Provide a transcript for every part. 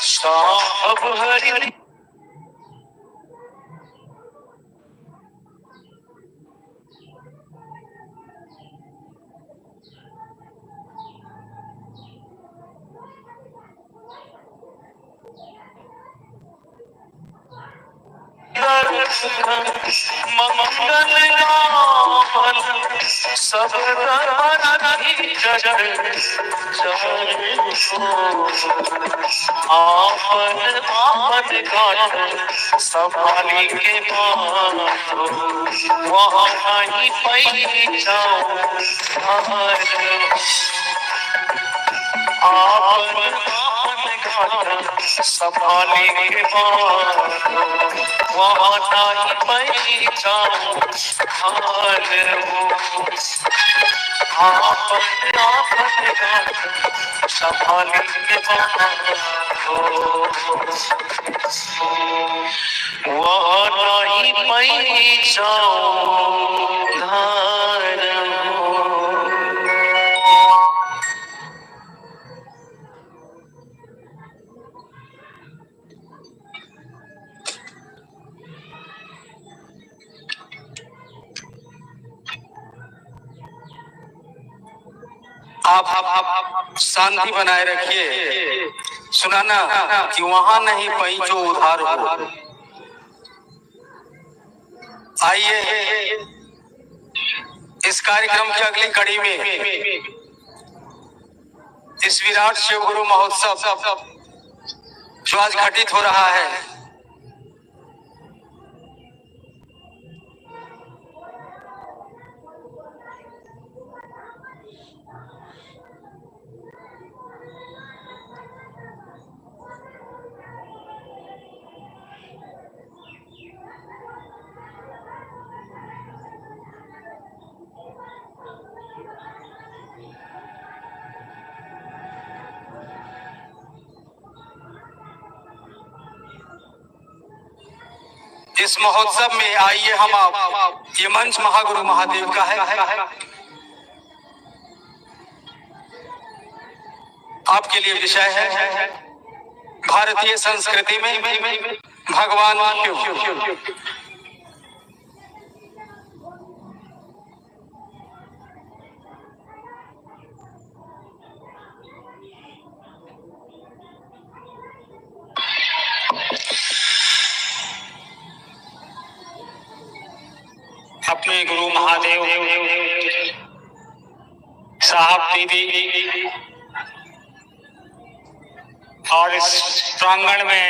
साहब हरि मंगल गावल सब आपन आपन घाट संभाली के बातो वहाँ नहीं पैजाओ आपन आपन घाट संभाली के बातो वहाँ नहीं पैजाओ हाल हो आपन आपन घाट संभाली के बातो वहाँ नहीं पैजाओ धार हो। आप शांति बनाए रखिए। सुनाना कि वहां नहीं पैंचो उधार हो। आइए इस कार्यक्रम की अगली कड़ी में इस विराट शिव गुरु महोत्सव जो आज घटित हो रहा है, इस महोत्सव में आइए हम आप, ये मंच महागुरु महादेव का है। आपके लिए विषय है भारतीय संस्कृति में भगवान क्यों। अपने गुरु महादेव साहब दीदी और इस प्रांगण में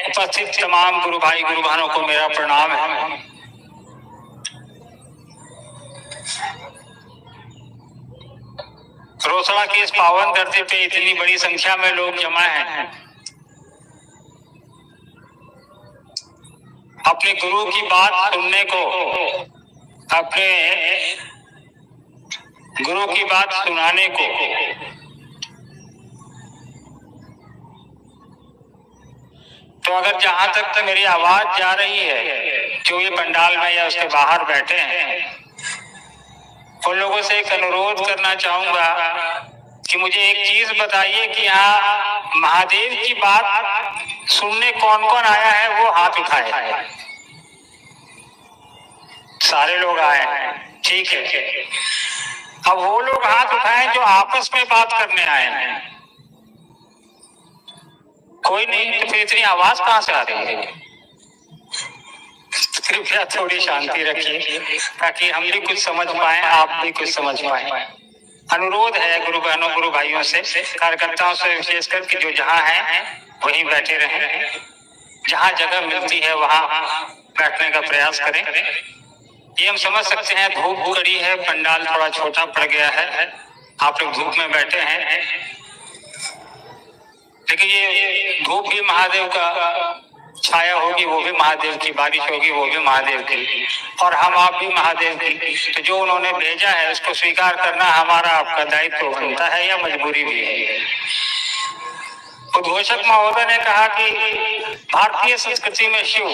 उपस्थित तमाम गुरु भाई गुरु बहनों को मेरा प्रणाम है। रोसड़ा की इस पावन धरती पे इतनी बड़ी संख्या में लोग जमा हैं। अपने गुरु की बात सुनने को, अपने गुरु की बात सुनाने को, तो अगर जहां तक मेरी आवाज जा रही है, जो ये पंडाल में या उसके बाहर बैठे हैं, उन लोगों से एक अनुरोध करना चाहूंगा कि मुझे एक चीज बताइए कि यहाँ महादेव की बात सुनने कौन कौन आया है, वो हाथ उठाए। सारे लोग आए हैं, ठीक है। अब वो लोग हाथ उठाएं जो आपस में बात करने आए हैं। कोई नहीं, तो फिर इतनी आवाज कहां से आ रही है? कृपया थोड़ी शांति रखिए ताकि हम भी कुछ समझ पाए, आप भी कुछ समझ पाए। अनुरोध है गुरु बहनों गुरु भाइयों से, कार्यकर्ताओं से विशेषकर कि जो जहाँ हैं वहीं बैठे रहें, जहाँ जगह मिलती है वहाँ बैठने का प्रयास करें। ये हम समझ सकते हैं धूप कड़ी है, पंडाल थोड़ा छोटा पड़ गया है, आप लोग धूप में बैठे हैं, लेकिन ये धूप भी महादेव का छाया होगी, वो भी महादेव की, बारिश होगी वो भी महादेव की, और हम आप भी महादेव की। तो जो उन्होंने भेजा है उसको स्वीकार करना हमारा आपका दायित्व बनता है या मजबूरी भी है। उद्घोषक महोदय ने कहा कि भारतीय संस्कृति में शिव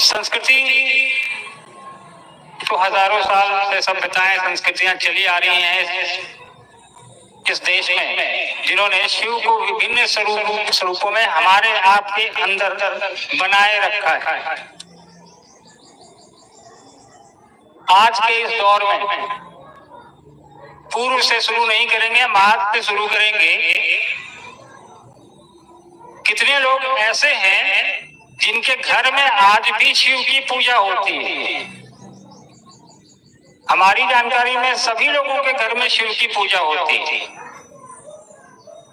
संस्कृति तो हजारों साल से सभ्यताएं संस्कृतियां चली आ रही हैं इस देश में, जिन्होंने शिव को विभिन्न स्वरूपों में हमारे आपके अंदर बनाए रखा है। आज के इस दौर में पूर्व से शुरू नहीं करेंगे, हम आज से शुरू करेंगे। कितने लोग ऐसे हैं जिनके घर में आज भी शिव की पूजा होती है? हमारी जानकारी में सभी लोगों के घर में शिव की पूजा होती है।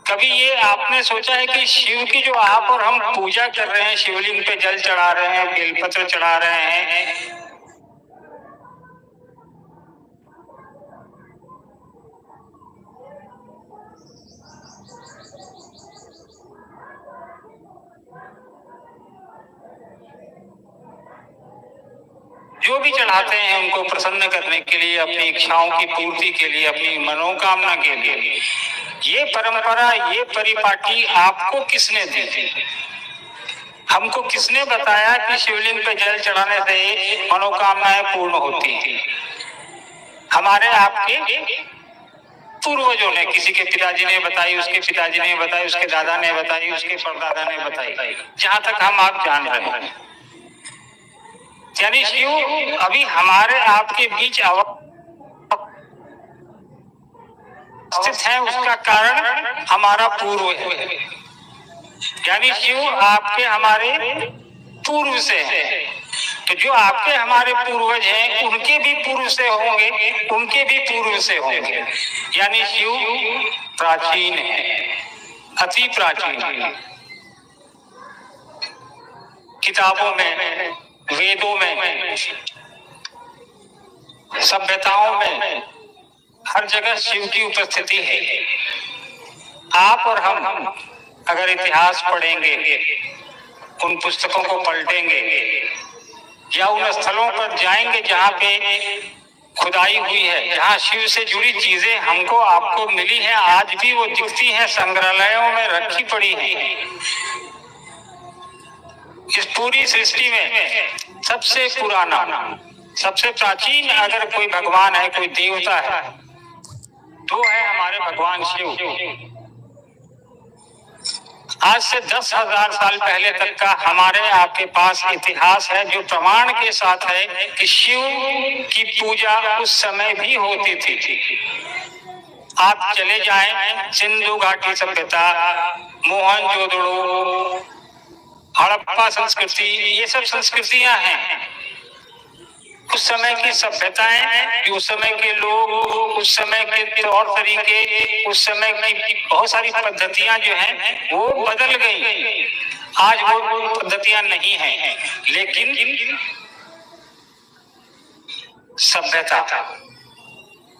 कभी ये आपने सोचा है कि शिव की जो आप और हम पूजा कर रहे हैं, शिवलिंग पे जल चढ़ा रहे हैं, बेलपत्र चढ़ा रहे हैं, जो भी चढ़ाते हैं उनको प्रसन्न करने के लिए, अपनी इच्छाओं की पूर्ति के लिए, अपनी मनोकामना के लिए, ये परंपरा, ये परिपाटी आपको किसने दी थी? हमको किसने बताया कि शिवलिंग पे जल चढ़ाने से मनोकामनाएं पूर्ण होती हैं? हमारे आपके पूर्वजों ने, किसी के पिताजी ने बताई, उसके पिताजी ने बताई, उसके दादा ने बताई, उसके परदादा ने बताई, जहां तक हम आप जान रहे हैं। यानी शिव अभी हमारे आपके बीच स्थित है, उसका कारण हमारा पूर्व है। यानी शिव आपके हमारे पूर्व से है। तो जो आपके हमारे पूर्वज हैं उनके भी पूर्व से होंगे, उनके भी पूर्व से होंगे। यानी शिव प्राचीन है, अति प्राचीन है। किताबों में, वेदों में, सभ्यताओं में हर जगह शिव की उपस्थिति है। आप और हम अगर इतिहास पढ़ेंगे, उन पुस्तकों को पलटेंगे या उन स्थलों पर जाएंगे जहाँ पे खुदाई हुई है, जहाँ शिव से जुड़ी चीजें हमको आपको मिली हैं, आज भी वो दिखती हैं, संग्रहालयों में रखी पड़ी हैं। इस पूरी सृष्टि में सबसे पुराना, सबसे प्राचीन अगर कोई भगवान है, कोई देवता है, तो है हमारे भगवान शिव। आज से 10,000 साल पहले तक का हमारे आपके पास इतिहास है, जो प्रमाण के साथ है कि शिव की पूजा उस समय भी होती थी। आप चले जाएं, सिंधु घाटी सभ्यता, मोहनजोदड़ो, हड़प्पा संस्कृति, ये सब संस्कृतियां हैं। उस समय की सभ्यताएं, उस समय के लोग, उस समय के तौर तरीके, उस समय की बहुत सारी पद्धतियां जो हैं वो बदल गई। आज वो पद्धतियां नहीं हैं, लेकिन सभ्यता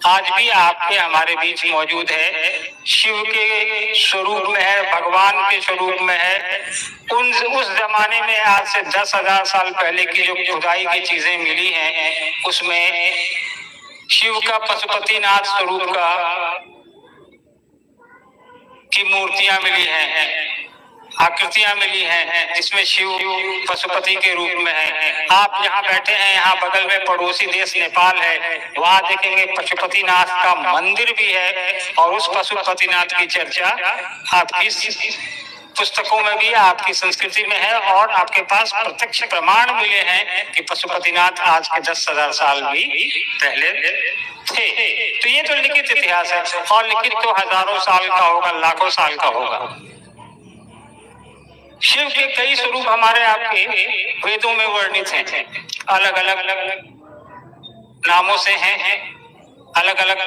आज भी आपके हमारे बीच मौजूद है। शिव के स्वरूप में है, भगवान के स्वरूप में है। उस जमाने में आज से 10,000 साल पहले की जो खुदाई की चीजें मिली हैं, उसमें शिव का पशुपतिनाथ स्वरूप का की मूर्तियां मिली हैं, आकृतियां मिली हैं, जिसमें शिव पशुपति के रूप में है। आप जहाँ बैठे हैं, यहाँ बगल में पड़ोसी देश नेपाल है, वहाँ देखेंगे पशुपतिनाथ का मंदिर भी है, और उस पशुपतिनाथ की चर्चा आपकी पुस्तकों में भी, आपकी संस्कृति में है, और आपके पास प्रत्यक्ष प्रमाण मिले हैं कि पशुपतिनाथ आज के 10,000 साल भी पहले थे। तो ये तो लिखित इतिहास है, और लिखित तो हजारों साल का होगा, लाखों साल का होगा। शिव के कई स्वरूप हमारे आपके वेदों में वर्णित हैं, अलग अलग नामों से हैं, अलग अलग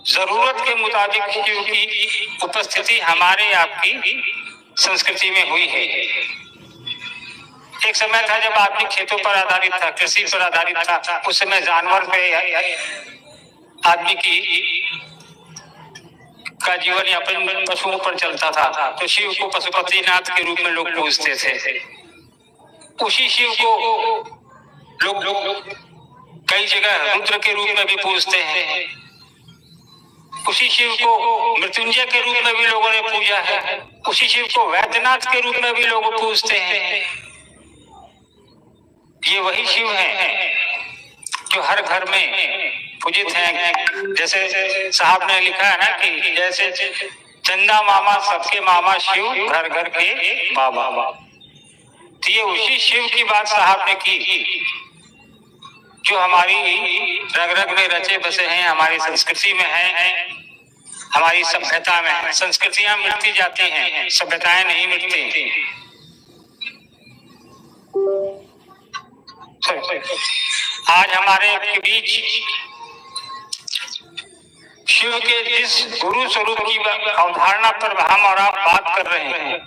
जरूरत के मुताबिक शिव की उपस्थिति हमारे आपकी संस्कृति में हुई है। एक समय था जब आदमी खेतों पर आधारित था, कृषि पर आधारित था। उस समय जानवर पे आदमी का जीवन यापन पशुओं पर चलता था, तो शिव को पशुपतिनाथ के रूप में लोग पूजते थे। उसी शिव को लोग कई जगह रुद्र के रूप में भी पूजते हैं। उसी शिव को मृत्युंजय के रूप में भी लोगों ने पूजा है। उसी शिव को वैद्यनाथ के रूप में भी लोग पूजते हैं। ये वही शिव हैं जो हर घर में पूजित हैं। जैसे साहब ने लिखा है ना कि जैसे चंदा मामा सबके मामा, शिव घर घर के बाबा। तो ये उसी शिव की बात साहब ने की जो हमारी रग रग में रचे बसे हैं, हमारी संस्कृति में है, हमारी सभ्यता में है। संस्कृतियां मिटती जाती हैं, सभ्यताएं नहीं मिटती। आज हमारे के बीच शिव के जिस गुरु स्वरूप की अवधारणा पर हम और आप बात कर रहे हैं,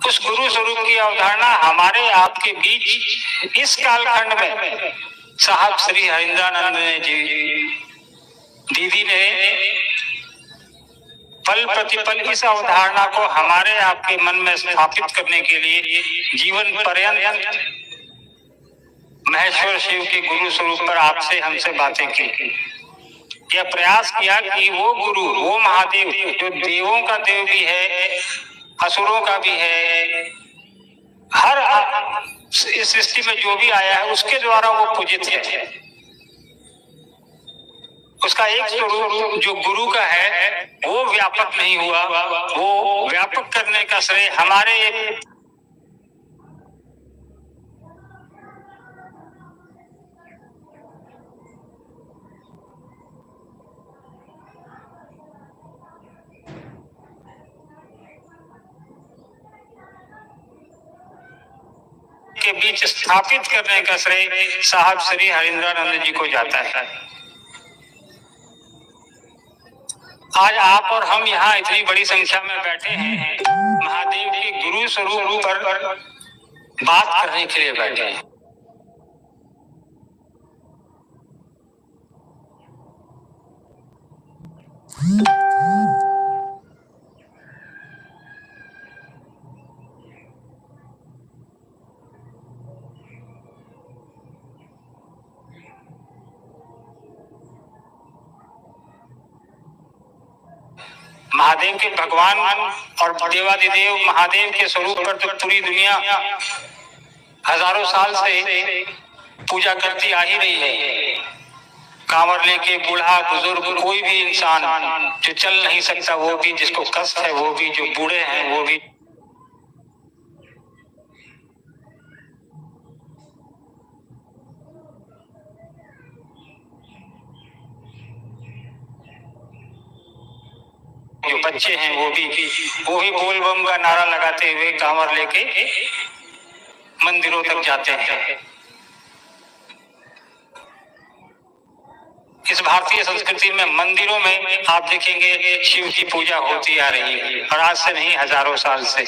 उस गुरु स्वरूप की अवधारणा हमारे आपके बीच इस कालखंड में साहब श्री हरिंद्रानंद जी दीदी ने पल प्रतिपल इस अवधारणा को हमारे आपके मन में स्थापित करने के लिए जीवन पर्यंत महेश्वर शिव के गुरु स्वरूप पर आपसे हमसे बातें की। यह प्रयास किया कि वो गुरु, वो महादेव जो देवों का देव भी है, असुरों का भी है, हर इस सृष्टि में जो भी आया है उसके द्वारा वो पूजित है। उसका एक स्वरूप जो गुरु का है वो व्यापक नहीं हुआ, वो व्यापक करने का श्रेय हमारे के बीच स्थापित करने का श्रेय साहब श्री हरिंद्रानंद जी को जाता है। आज आप और हम यहाँ इतनी बड़ी संख्या में बैठे हैं, महादेव के गुरु स्वरूप पर बात करने के लिए बैठे हैं। महादेव के भगवान और देवादिदेव महादेव के स्वरूप पर तो पूरी दुनिया हजारों साल से पूजा करती आ ही रही है। कांवर लेके बूढ़ा बुजुर्ग कोई भी इंसान जो चल नहीं सकता वो भी, जिसको कष्ट है वो भी, जो बूढ़े हैं वो भी, जो बच्चे हैं वो भी बोल बम का नारा लगाते हुए कांवर लेके मंदिरों तक जाते हैं। इस भारतीय संस्कृति में मंदिरों में आप देखेंगे शिव की पूजा होती आ रही है, और आज से नहीं हजारों साल से।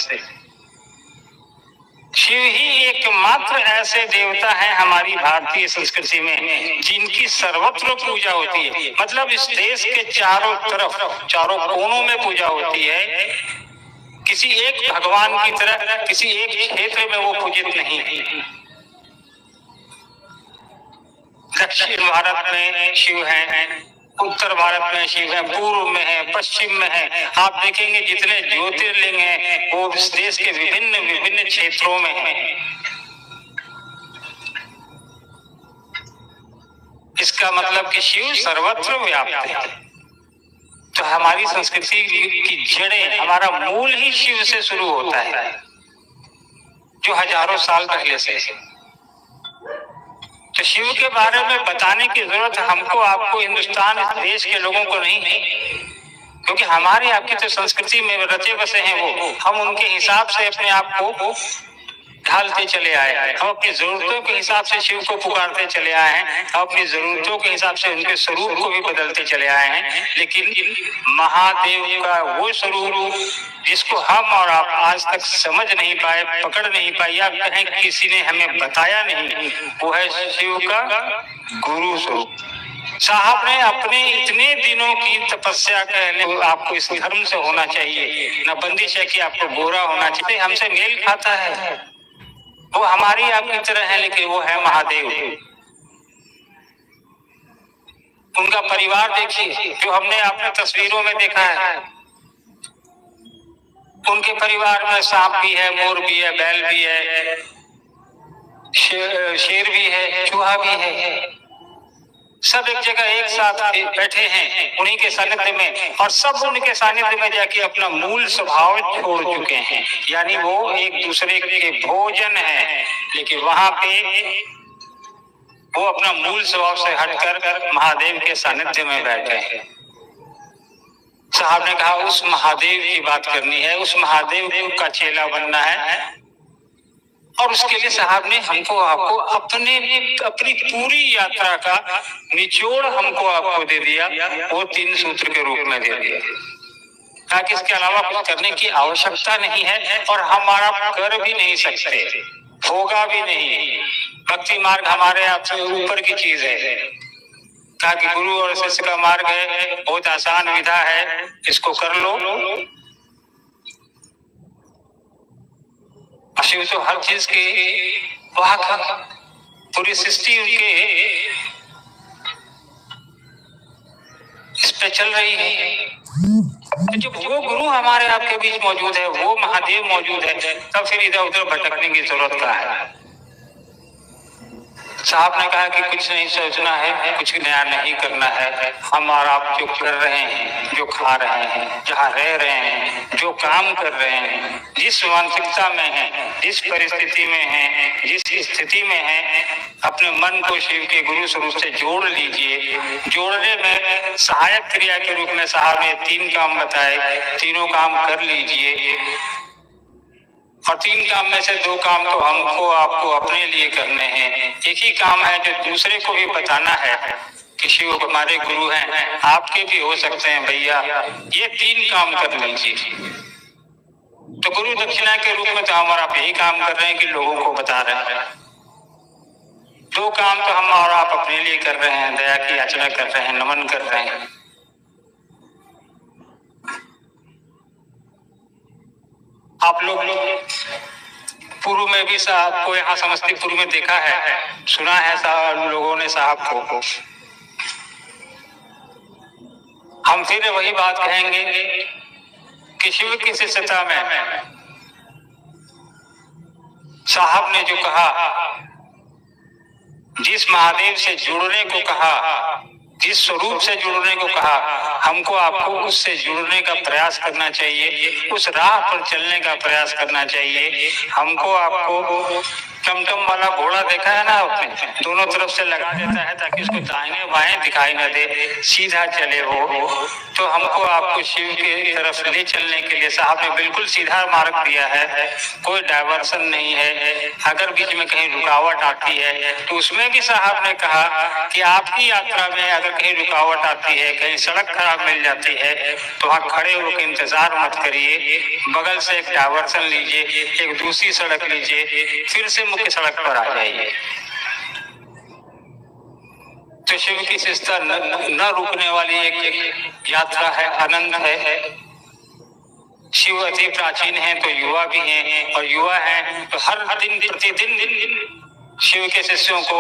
शिव ही एकमात्र ऐसे देवता हैं हमारी भारतीय संस्कृति में जिनकी सर्वत्र पूजा होती है। मतलब इस देश के चारों तरफ, चारों कोनों में पूजा होती है। किसी एक भगवान की तरह किसी एक क्षेत्र में वो पूजित नहीं है। दक्षिण भारत में शिव हैं, उत्तर भारत में शिव है, पूर्व में है, पश्चिम में है। आप देखेंगे जितने ज्योतिर्लिंग हैं वो इस देश के विभिन्न विभिन्न क्षेत्रों में हैं। इसका मतलब कि शिव सर्वत्र व्याप्त है। तो हमारी संस्कृति की जड़ें, हमारा मूल ही शिव से शुरू होता है, जो हजारों साल पहले से। तो शिव के बारे में बताने की जरूरत हमको, आपको, हिंदुस्तान इस देश के लोगों को नहीं है, क्योंकि हमारे आपकी तो संस्कृति में रचे बसे हैं वो। हम उनके हिसाब से अपने आप को ढालते चले आए हैं। हम अपनी जरूरतों के हिसाब से शिव को पुकारते चले आए हैं, हम अपनी जरूरतों के हिसाब से उनके स्वरूप को भी बदलते चले आए हैं। लेकिन महादेव का वो स्वरूप जिसको हम और आप आज तक समझ नहीं पाए, पकड़ नहीं पाए, या कहें किसी ने हमें बताया नहीं, वो है शिव का गुरु स्वरूप। साहब ने अपने इतने दिनों की तपस्या कहने, आपको इस धर्म से होना चाहिए, न बंदिश है कि आपको गोरा होना चाहिए, हमसे मेल खाता है। वो हमारी आपकी तरह है, लेकिन वो है महादेव। उनका परिवार देखिए, जो हमने अपने तस्वीरों में देखा है, उनके परिवार में सांप भी है, मोर भी है, बैल भी है, शेर भी है, चूहा भी है। सब एक जगह एक साथ बैठे हैं उन्हीं के सानिध्य में, और सब उनके सानिध्य में जाके अपना मूल स्वभाव छोड़ चुके हैं। यानी वो एक दूसरे के भोजन है, लेकिन वहां पे वो अपना मूल स्वभाव से हटकर महादेव के सानिध्य में बैठे हैं। साहब ने कहा उस महादेव की बात करनी है, उस महादेव का चेला बनना है, और उसके लिए साहब ने हमको आपको अपनी पूरी यात्रा का निचोड़ हमको आपको दे दिया, वो 3 सूत्र के रूप में दे दिया, ताकि इसके अलावा कुछ करने की आवश्यकता नहीं है और हमारा कर भी नहीं सकते, होगा भी नहीं। भक्ति मार्ग हमारे आपसे ऊपर की चीज है। कहा कि गुरु और शिष्य का मार्ग है, बहुत आसान विधा है, इसको कर लो। शिव तो हर चीज के वाहक, पूरी सृष्टि उनके इस पे चल रही है। तो जब वो गुरु हमारे आपके बीच मौजूद है, वो महादेव मौजूद है, तब फिर इधर उधर भटकने की जरूरत क्या है। साहब ने कहा कि कुछ नहीं सोचना है, कुछ नया नहीं करना है। हम और आप जो कर रहे हैं, जो खा रहे हैं, जहाँ रह रहे हैं, जो काम कर रहे हैं, जिस मानसिकता में हैं, जिस परिस्थिति में हैं, जिस स्थिति में हैं, अपने मन को शिव के गुरु स्वरूप से जोड़ लीजिए। जोड़ने में सहायक क्रिया के रूप में साहब ने 3 काम बताए, तीनों काम कर लीजिए। और 3 काम में से 2 काम तो हमको आपको अपने लिए करने हैं। एक ही काम है जो दूसरे को भी बताना है कि शिव हमारे गुरु हैं, आपके भी हो सकते हैं भैया, ये 3 काम कर लीजिए। तो गुरु दक्षिणा के रूप में तो हमारा आप यही काम कर रहे हैं कि लोगों को बता रहे हैं। 2 काम तो हम और आप अपने लिए कर रहे हैं, दया की याचना कर रहे हैं, नमन कर रहे हैं। आप लोग पूर्व में भी साहब को यहाँ समस्तीपुर में देखा है, सुना है साहब लोगों ने साहब को। हम फिर वही बात कहेंगे कि शिव की शिष्यता में साहब ने जो कहा, जिस महादेव से जुड़ने को कहा, जिस स्वरूप से जुड़ने को कहा, हमको आपको उससे जुड़ने का प्रयास करना चाहिए, उस राह पर चलने का प्रयास करना चाहिए। हमको आपको टमटम वाला घोड़ा देखा है ना आपने, दोनों तरफ से लगा देता है ताकि उसको दाहिने बाएं दिखाई न दे, सीधा चले वो। तो हमको आपको शिव के तरफ ले चलने के लिए साहब ने बिल्कुल सीधा मार्ग दिया है, कोई डायवर्सन नहीं है। अगर बीच में कहीं रुकावट आती है तो उसमें भी साहब ने कहा कि आपकी यात्रा में अगर कहीं रुकावट आती है, कहीं सड़क खराब मिल जाती है, तो वहाँ खड़े होकर इंतजार मत करिए, बगल से एक डायवर्सन लीजिए, एक दूसरी सड़क लीजिए, फिर से मुख्य सड़क पर आ जाइए। तो शिव की शिष्टता न रुकने वाली एक यात्रा है, आनंद है। शिव अति प्राचीन है तो युवा भी हैं, और युवा हैं तो हर दिन प्रतिदिन शिव के शिष्यों को,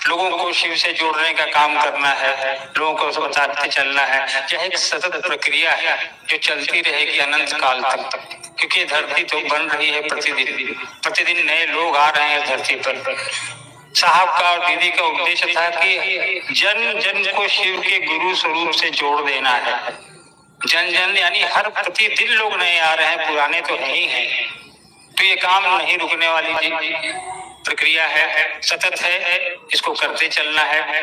लोगों को शिव से जोड़ने का काम करना है, लोगों को बताते चलना है। यह एक सतत प्रक्रिया है जो चलती रहेगी अनंत काल तक, क्योंकि धरती तो बन रही है प्रतिदिन नए लोग आ रहे हैं धरती पर। साहब का और दीदी का उद्देश्य था कि जन जन को शिव के गुरु स्वरूप से जोड़ देना है। जन जन यानी हर प्रतिदिन लोग नए आ रहे हैं, पुराने तो नहीं हैं। तो ये काम नहीं रुकने वाली प्रक्रिया है, सतत है, इसको करते चलना है।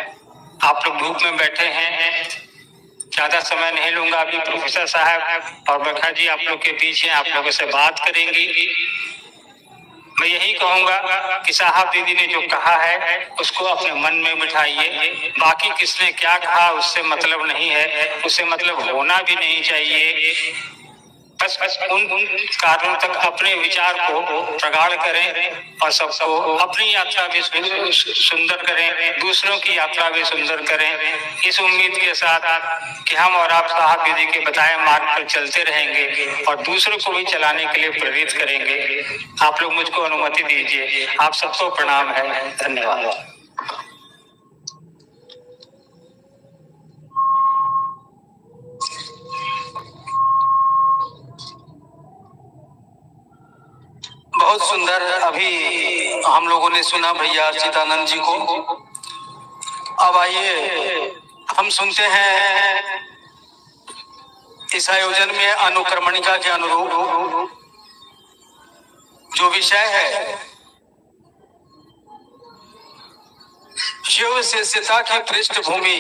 आप लोग धूप में बैठे हैं, ज्यादा समय नहीं लूंगा। अभी प्रोफेसर साहब और बरखा जी आप लोग के बीच हैं, आप लोगों से बात करेंगी। मैं यही कहूंगा कि साहब दीदी ने जो कहा है उसको अपने मन में बिठाइए। बाकी किसने क्या कहा उससे मतलब नहीं है, उससे मतलब होना भी नहीं चाहिए। बस उन कारणों तक अपने विचार को प्रगाढ़ करें और सबको अपनी यात्रा भी सुंदर करें, दूसरों की यात्रा भी सुंदर करें। इस उम्मीद के साथ कि हम और आप साहब दीदी के बताए मार्ग पर चलते रहेंगे और दूसरों को भी चलाने के लिए प्रेरित करेंगे। आप लोग मुझको अनुमति दीजिए। आप सबको प्रणाम है, धन्यवाद। बहुत सुंदर अभी हम लोगों ने सुना भैया अर्चितानंद जी को। अब आइए हम सुनते हैं इस आयोजन में अनुक्रमणिका के अनुरूप जो विषय है शिव शिष्यता की पृष्ठभूमि,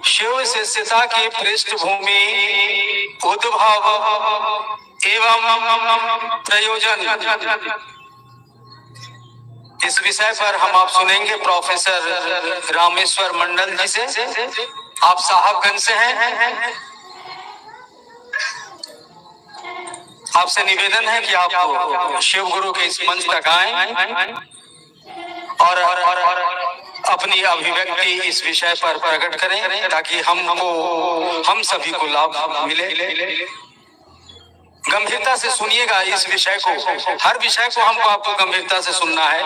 शिव शिष्यता की पृष्ठभूमि, उद्भव एवं प्रयोजन, इस विषय पर हम आप सुनेंगे प्रोफेसर रामेश्वर मंडल जी से। आप साहबगंज से हैं। आपसे निवेदन है कि आप शिव गुरु के इस मंच तक आएं और अपनी अभिव्यक्ति इस विषय पर प्रकट करें ताकि हम सभी को लाभ मिले। गंभीरता से सुनिएगा इस विषय को, हर विषय को हमको आपको गंभीरता से सुनना है।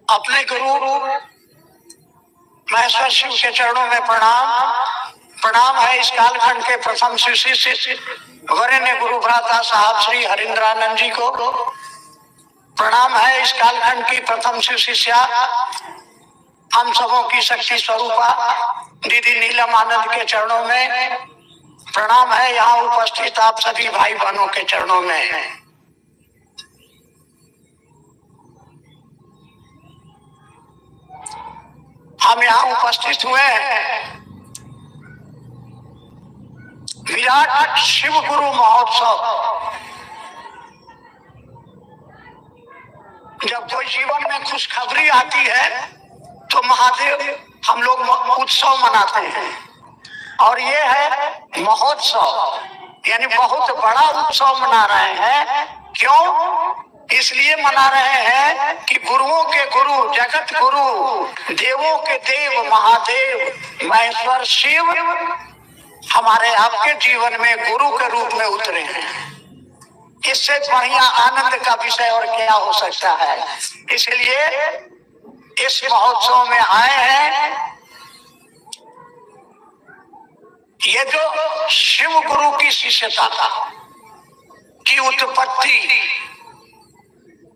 अपने गुरु महेश्वर शिव के चरणों में प्रणाम है। इस कालखंड के प्रथम शिष्य वरेण्य गुरु भ्राता साहब श्री हरिंद्रानंद जी को प्रणाम है। इस कालखंड की प्रथम शिष्या हम सबों की शक्ति स्वरूपा दीदी नीलम आनंद के चरणों में प्रणाम है। यहाँ उपस्थित आप सभी भाई बहनों के चरणों में हम यहाँ उपस्थित हुए हैं विराट शिव गुरु महोत्सव। जब कोई जीवन में खुशखबरी आती है तो महादेव हम लोग उत्सव मनाते हैं और ये है महोत्सव, यानी बहुत बड़ा उत्सव मना रहे हैं। क्यों? इसलिए मना रहे हैं कि गुरुओं के गुरु, जगत गुरु, देवों के देव महादेव महेश्वर शिव हमारे आपके जीवन में गुरु के रूप में उतरे हैं। इससे बढ़िया आनंद का विषय और क्या हो सकता है। इसलिए इस महोत्सव में आए हैं। ये जो शिव गुरु की शिष्यता की उत्पत्ति,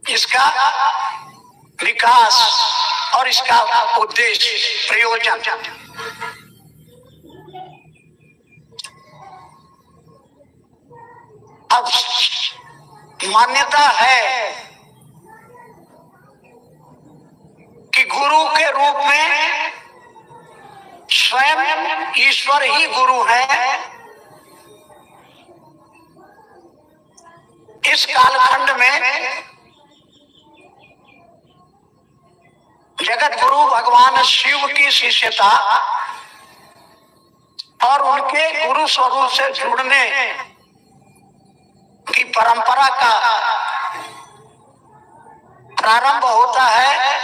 इसका विकास और इसका उद्देश्य, प्रयोजन, अब मान्यता है कि गुरु के रूप में स्वयं ईश्वर ही गुरु है। इस कालखंड में जगत गुरु भगवान शिव की शिष्यता और उनके गुरु स्वरूप से जुड़ने की परंपरा का प्रारंभ होता है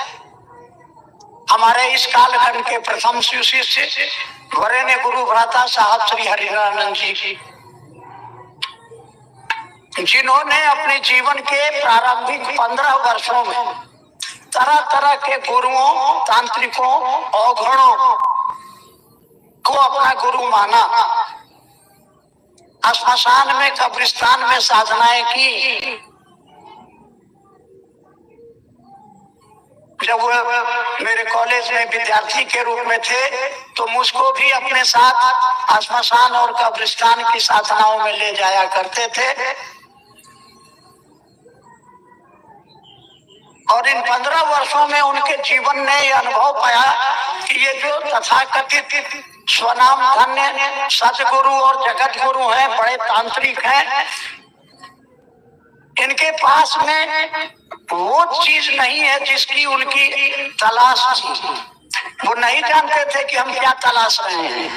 हमारे इस कालखंड के प्रथम शिष्य वरेण्य गुरु भ्राता साहब श्री हरिंद्रानंद जी, जिन्होंने अपने जीवन के प्रारंभिक 15 वर्षों में तरह तरह के गुरुओं, तांत्रिकों, औघड़ों को अपना गुरु माना। श्मशान में, कब्रिस्तान में साधनाएं की। जब वो मेरे कॉलेज में विद्यार्थी के रूप में थे तो मुझको भी अपने साथ श्मशान और कब्रिस्तान की साधनाओं में ले जाया करते थे। और इन 15 वर्षों में उनके जीवन ने यह अनुभव पाया कि ये जो तथाकथित स्वनाम धन्य सतगुरु और जगत गुरु हैं, बड़े तांत्रिक हैं, इनके पास में वो चीज नहीं है जिसकी उनकी तलाश थी। वो नहीं जानते थे कि हम क्या तलाश रहे हैं,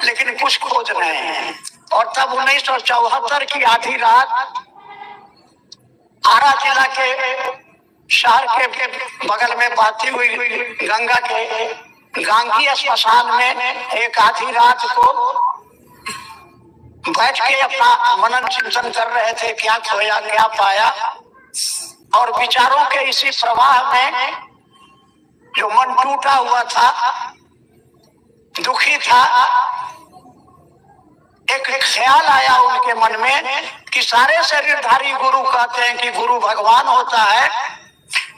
लेकिन कुछ खोज रहे हैं। और तब 1974 की आधी रात आरा जिला के शहर के बगल में बहती हुई गंगा के गांगी श्मशान में एक आधी रात को बैठ के अपना मनन चिंतन कर रहे थे, क्या खोया क्या पाया। और विचारों के इसी प्रवाह में जो मन टूटा हुआ था, दुखी था, एक ख्याल आया उनके मन में कि सारे शरीरधारी गुरु कहते हैं कि गुरु भगवान होता है,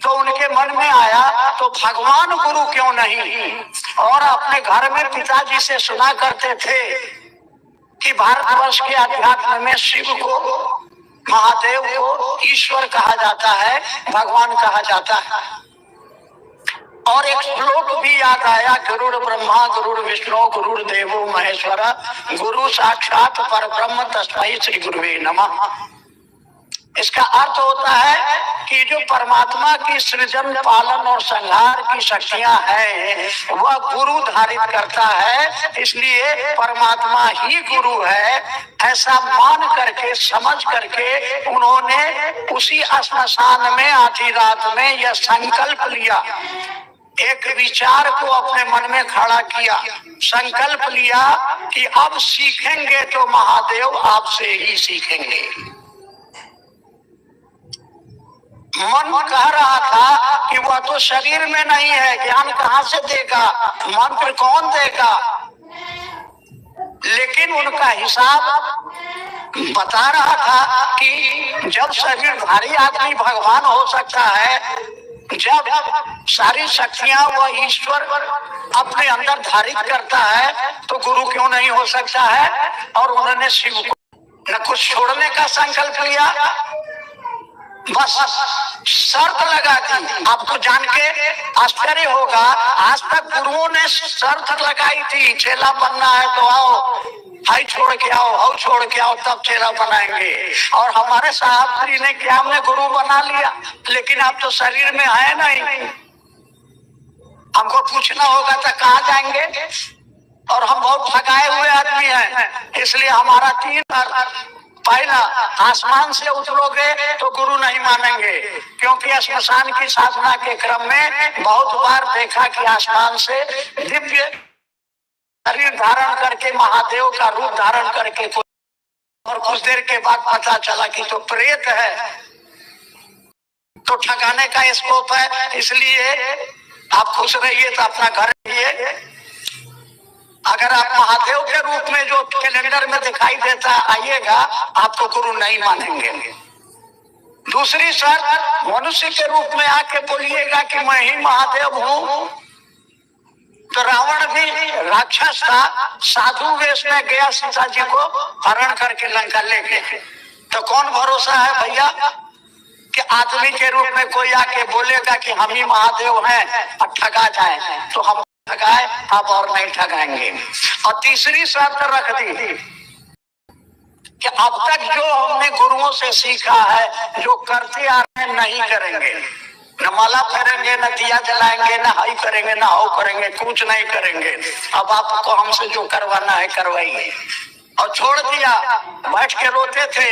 तो उनके मन में आया तो भगवान गुरु क्यों नहीं। और अपने घर में पिताजी से सुना करते थे कि भारतवर्ष के अध्यात्म में शिव को, महादेव को ईश्वर कहा जाता है, भगवान कहा जाता है। और एक श्लोक भी याद आया, गुरुर ब्रह्मा गुरुर विष्णु गुरुर देवो महेश्वर गुरु साक्षात परब्रह्म तस्मै श्री गुरुवे नमः। इसका अर्थ होता है कि जो परमात्मा की सृजन, पालन और संहार की शक्तियां हैं वह गुरु धारित करता है, इसलिए परमात्मा ही गुरु है। ऐसा मान करके, समझ करके उन्होंने उसी श्मशान में आधी रात में यह संकल्प लिया, एक विचार को अपने मन में खड़ा किया, संकल्प लिया कि अब सीखेंगे तो महादेव आपसे ही सीखेंगे। मन कह रहा था कि वह तो शरीर में नहीं है, ज्ञान कहाँ से देगा, मंत्र कौन देगा। लेकिन उनका हिसाब बता रहा था कि जब शरीरधारी आदमी भगवान हो सकता है, जब सारी शक्तियां वह ईश्वर अपने अंदर धारित करता है, तो गुरु क्यों नहीं हो सकता है। और उन्होंने शिव को न कुछ छोड़ने का संकल्प लिया, बस शर्त लगा दी। आपको जान के आश्चर्य होगा, आज तक गुरुओं ने शर्त लगाई थी, चेला बनना है तो आओ, हाई छोड़ के आओ, हाउ छोड़ के आओ, तब चेला बनाएंगे। और हमारे साहब श्री ने क्या हमने गुरु बना लिया, लेकिन आप तो शरीर में है नहीं, हमको पूछना होगा तो कहाँ जाएंगे। और हम बहुत ठगाए हुए आदमी हैं, इसलिए हमारा 3 पहला, आसमान से उतरोगे तो गुरु नहीं मानेंगे, क्योंकि श्मशान की साधना के क्रम में बहुत बार देखा कि आसमान से दिव्य शरीर धारण करके, महादेव का रूप धारण करके, और कुछ देर के बाद पता चला कि तो प्रेत है, तो ठगाने का स्कोप है। इसलिए आप खुश रहिए तो अपना घर रहिए। अगर आप महादेव के रूप में जो कैलेंडर में दिखाई देता आइएगा, आपको गुरु नहीं मानेंगे। दूसरी शर्त, मनुष्य के रूप में आके बोलिएगा कि मैं ही महादेव हूँ। तो रावण भी राक्षस था, साधु वेश में गया सीता जी को हरण करके लंका ले गए। तो कौन भरोसा है भैया कि आदमी के रूप में कोई आके बोलेगा कि हम ही महादेव हैं और ठगा जाए, तो हम ठगाए, अब और नहीं ठगाएंगे। और तीसरी शर्त रख दी कि अब तक जो हमने गुरुओं से सीखा है, जो करते आ रहे हैं, नहीं करेंगे, न माला फेरेंगे, न दिया जलाएंगे, न हाई करेंगे, न हाउ करेंगे, कुछ नहीं करेंगे। अब आपको हमसे जो करवाना है करवाइए। और छोड़ दिया, बैठ के रोते थे।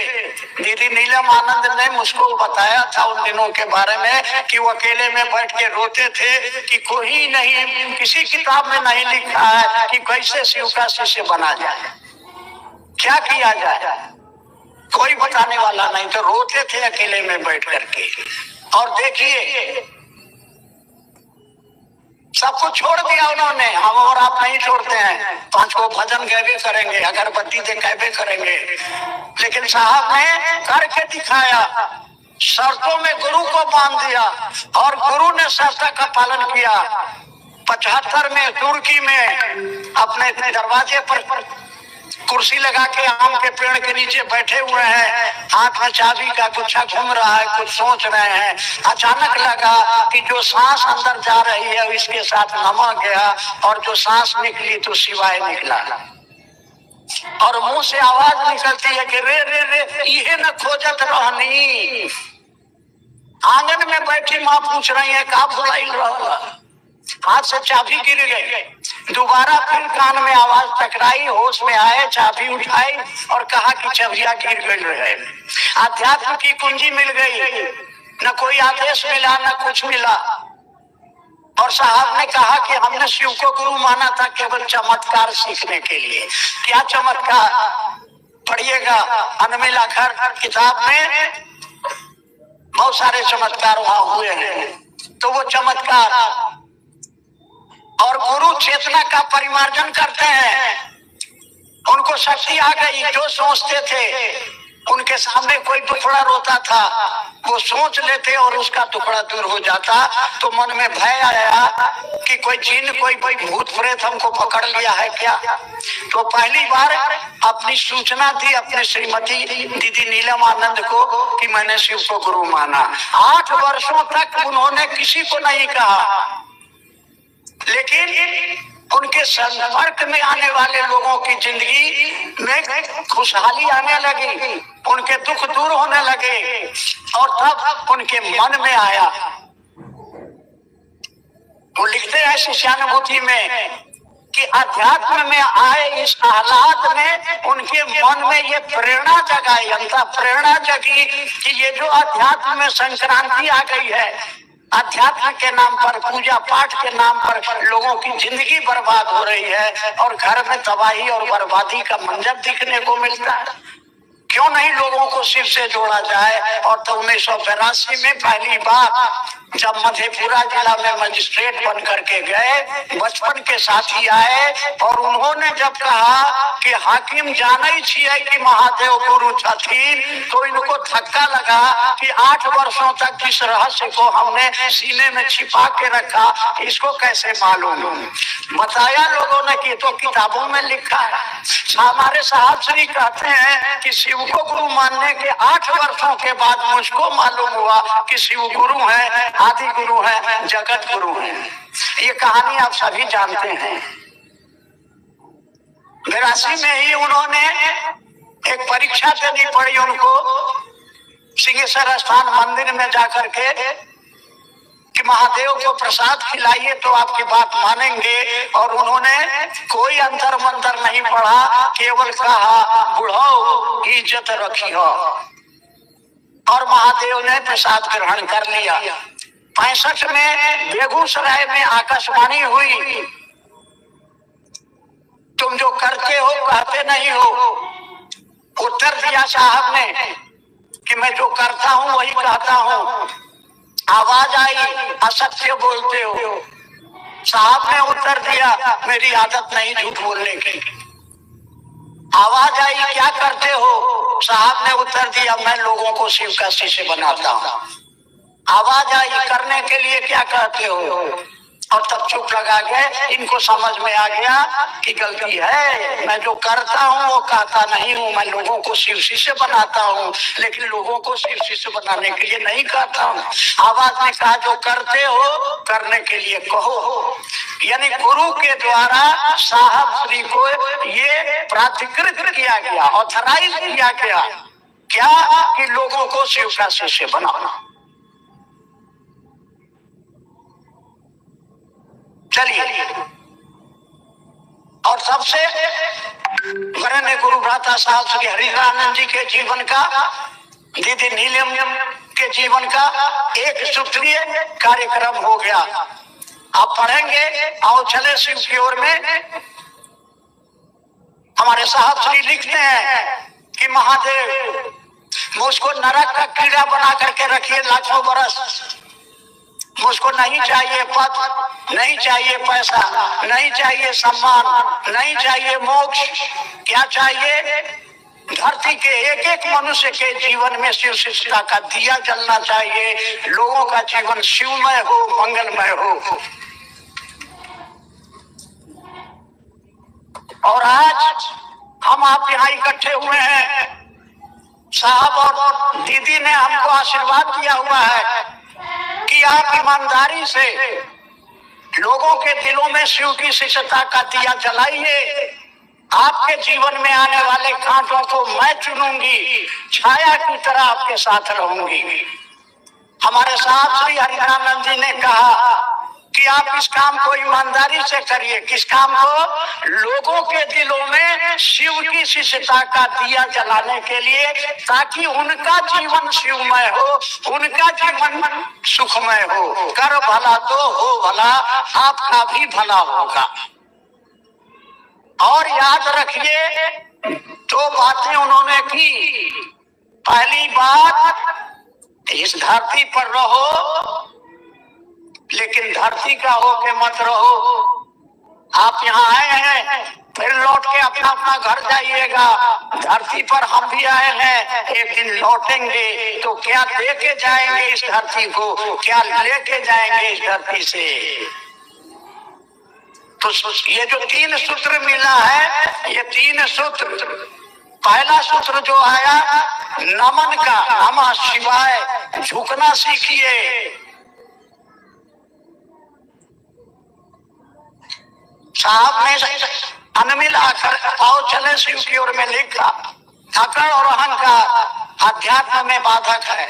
दीदी नीलम आनंद ने मुझको बताया था उन दिनों के बारे में कि वो अकेले में बैठ के रोते थे कि कोई नहीं, किसी किताब में नहीं लिखा है कि कैसे शिव का शिष्य बना जाए, क्या किया जाए, कोई बताने वाला नहीं। तो रोते थे अकेले में बैठ करके। और देखिए सब कुछ छोड़ दिया उन्होंने, हम और आप नहीं छोड़ते हैं। 5 को भजन गावे करेंगे, अगरबत्ती देखावे करेंगे, लेकिन साहब ने करके दिखाया। शर्तों में गुरु को बांध दिया और गुरु ने शर्त का पालन किया। 75 में तुर्की में अपने दरवाजे पर कुर्सी लगा के आम के पेड़ के नीचे बैठे हुए हैं, हाथ में चाबी का गुच्छा घूम रहा है, कुछ सोच रहे हैं। अचानक लगा कि जो सांस अंदर जा रही है इसके साथ नमक गया, और जो सांस निकली तो शिवाय निकला। और मुंह से आवाज निकलती है कि रे रे रे, ये न खोजत रहनी। आंगन में बैठी माँ पूछ रही है का भुलाइल रहा, हाथ से चाबी गिर गई। दोबारा फिर कान में आवाज टकराई, होश में आए, चाबी उठाई और कहा कि चाबियां गिर गई रहे। आध्यात्म की कुंजी मिल गई, न कोई आदेश मिला न कुछ मिला। और साहब ने कहा कि हमने शिव को गुरु माना था केवल चमत्कार सीखने के लिए। क्या चमत्कार, पढ़िएगा अनमिल अखर किताब में बहुत सारे चमत्कार वहां हुए हैं। तो वो चमत्कार और गुरु चेतना का परिमार्जन करते हैं। उनको शक्ति आ गई, जो सोचते थे उनके सामने कोई टुकड़ा रोता था, वो सोच लेते और उसका टुकड़ा दूर हो जाता। तो मन में भय आया कि कोई जिन कोई भूत प्रेत हमको पकड़ लिया है क्या। तो पहली बार अपनी सूचना दी अपने श्रीमती दीदी नीलम आनंद को कि मैंने शिव को गुरु माना। 8 वर्षों तक उन्होंने किसी को नहीं कहा, लेकिन उनके संपर्क में आने वाले लोगों की जिंदगी में खुशहाली आने लगी, उनके दुख दूर होने लगे। और तब उनके मन में आया, वो लिखते हैं शिष्यानुभूति में कि अध्यात्म में आए इस आह्लाद ने उनके मन में ये प्रेरणा जगाई, अंतर प्रेरणा जगी कि ये जो अध्यात्म में संक्रांति आ गई है, अध्यात्म के नाम पर, पूजा पाठ के नाम पर लोगों की जिंदगी बर्बाद हो रही है और घर में तबाही और बर्बादी का मंजर दिखने को मिलता है। क्यों नहीं लोगों को शिव से जोड़ा जाए। और तो 1982 में पहली बार जब मधेपुरा जिला में मजिस्ट्रेट बन करके गए, बचपन के साथी आए और उन्होंने जब कहा कि हाकिम जाने छिए कि महादेव गुरु छथिन, तो इनको धक्का लगा कि 8 वर्षों तक जिस रहस्य को हमने सीने में छिपा के रखा, इसको कैसे मालूम। बताया लोगों ने कि तो किताबों में लिखा है। हमारे साहब श्री कहते हैं कि शिव को गुरु मानने के 8 वर्षों के बाद मुझको मालूम हुआ कि शिव गुरु है, आदि गुरु है, जगत गुरु है। ये कहानी आप सभी जानते हैं। 82 में ही उन्होंने एक परीक्षा देनी पड़ी उनको सिंहेश्वर स्थान मंदिर में जाकर के कि महादेव को प्रसाद खिलाइए तो आपकी बात मानेंगे। और उन्होंने कोई अंतर मंतर नहीं पढ़ा, केवल कहा बुढ़ाओ इज्जत रखी हो, और महादेव ने प्रसाद ग्रहण कर लिया। 65 में बेगूसराय में आकाशवाणी हुई, तुम जो करते हो कहते नहीं हो। उत्तर दिया साहब ने कि मैं जो करता हूं वही कहता हूं। आवाज आई, असत्य बोलते हो। साहब ने उत्तर दिया, मेरी आदत नहीं झूठ बोलने की। आवाज आई, क्या करते हो। साहब ने उत्तर दिया, मैं लोगों को शिव का शिष्य बनाता हूँ। आवाज आई, करने के लिए क्या कहते हो। और तब चुप लगा गए। इनको समझ में आ गया कि गलती है, मैं जो करता हूँ वो कहता नहीं हूँ। मैं लोगों को शिव शिष्य बनाता हूँ, लेकिन लोगों को शिव शिष्य बनाने के लिए नहीं कहता हूँ। आवाज ने कहा, जो करते हो करने के लिए कहो। यानी गुरु के द्वारा साहब श्री को ये प्राधिकृत किया गया, ऑथराइज किया गया, क्या कि लोगों को शिव का शिष्य बनाना। चलिए, और सबसे वरण्य गुरु भ्राता साहब श्री हरिरानंद जी के जीवन का, दीदी नीलम के जीवन का एक सूत्रीय कार्यक्रम हो गया। आप पढ़ेंगे। आओ चले शिव की ओर में। हमारे साहब श्री लिखते हैं कि महादेव मुझको नरक का कीड़ा बना करके रखिए लाखों बरस। मुझको नहीं चाहिए पद, नहीं चाहिए पैसा, नहीं चाहिए सम्मान, नहीं चाहिए मोक्ष। क्या चाहिए। धरती के एक एक मनुष्य के जीवन में शिव शिष्यता का दिया जलना चाहिए। लोगों का जीवन शिवमय हो, मंगलमय हो। और आज हम आप यहाँ इकट्ठे हुए हैं। साहब और दीदी ने हमको आशीर्वाद दिया हुआ है कि आप ईमानदारी से लोगों के दिलों में शिव की शिष्यता का दिया जलाइए। आपके जीवन में आने वाले कांटों को मैं चुनूंगी, छाया की तरह आपके साथ रहूंगी। हमारे साहब श्री हरिरानंद जी ने कहा कि आप इस काम को ईमानदारी से करिए। किस काम को। लोगों के दिलों में शिव की शिष्यता का दिया जलाने के लिए, ताकि उनका जीवन शिवमय हो, उनका जीवन सुखमय हो। कर भला तो हो भला, आपका भी भला होगा। और याद रखिए, 2 बातें उन्होंने की। पहली बात, इस धरती पर रहो लेकिन धरती का होके मत रहो। आप यहाँ आए हैं, फिर लौट के अपना अपना घर जाइएगा। धरती पर हम भी आए हैं, एक दिन लौटेंगे, तो क्या दे के जाएंगे इस धरती को, क्या लेके जाएंगे इस धरती से। तो ये जो 3 सूत्र मिला है, ये 3 सूत्र, पहला सूत्र जो आया नमन का, नमः शिवाय, झुकना सीखिए। साहब ने अनमिल आखर आओ चले शिव की ओर में लिखा, अकड़ और अहंकार अध्यात्म में बाधक है।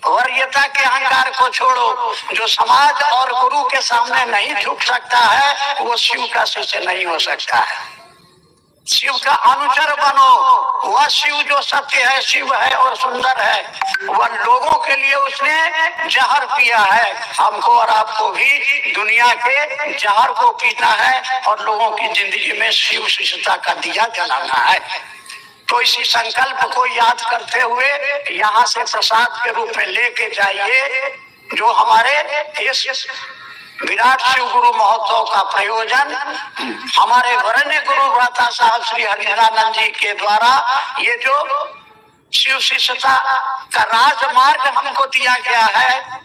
वरीयता के अहंकार को छोड़ो, जो समाज और गुरु के सामने नहीं झुक सकता है वो शिव का शिष्य नहीं हो सकता है। शिव का अनुचर बनो। वह शिव जो सत्य है, शिव है और सुंदर है, वह लोगों के लिए उसने जहर पिया है। हमको और आपको भी दुनिया के जहर को पीना है और लोगों की जिंदगी में शिव शिष्यता का दिया जलाना है। तो इसी संकल्प को याद करते हुए यहाँ से प्रसाद के रूप में लेके जाइए, जो हमारे इस विराट शिव गुरु महोत्सव का प्रयोजन हमारे वरण्य गुरु भ्राता साहब श्री हरिहरानंद जी के द्वारा ये जो शिव शिष्यता का राजमार्ग हमको दिया गया है,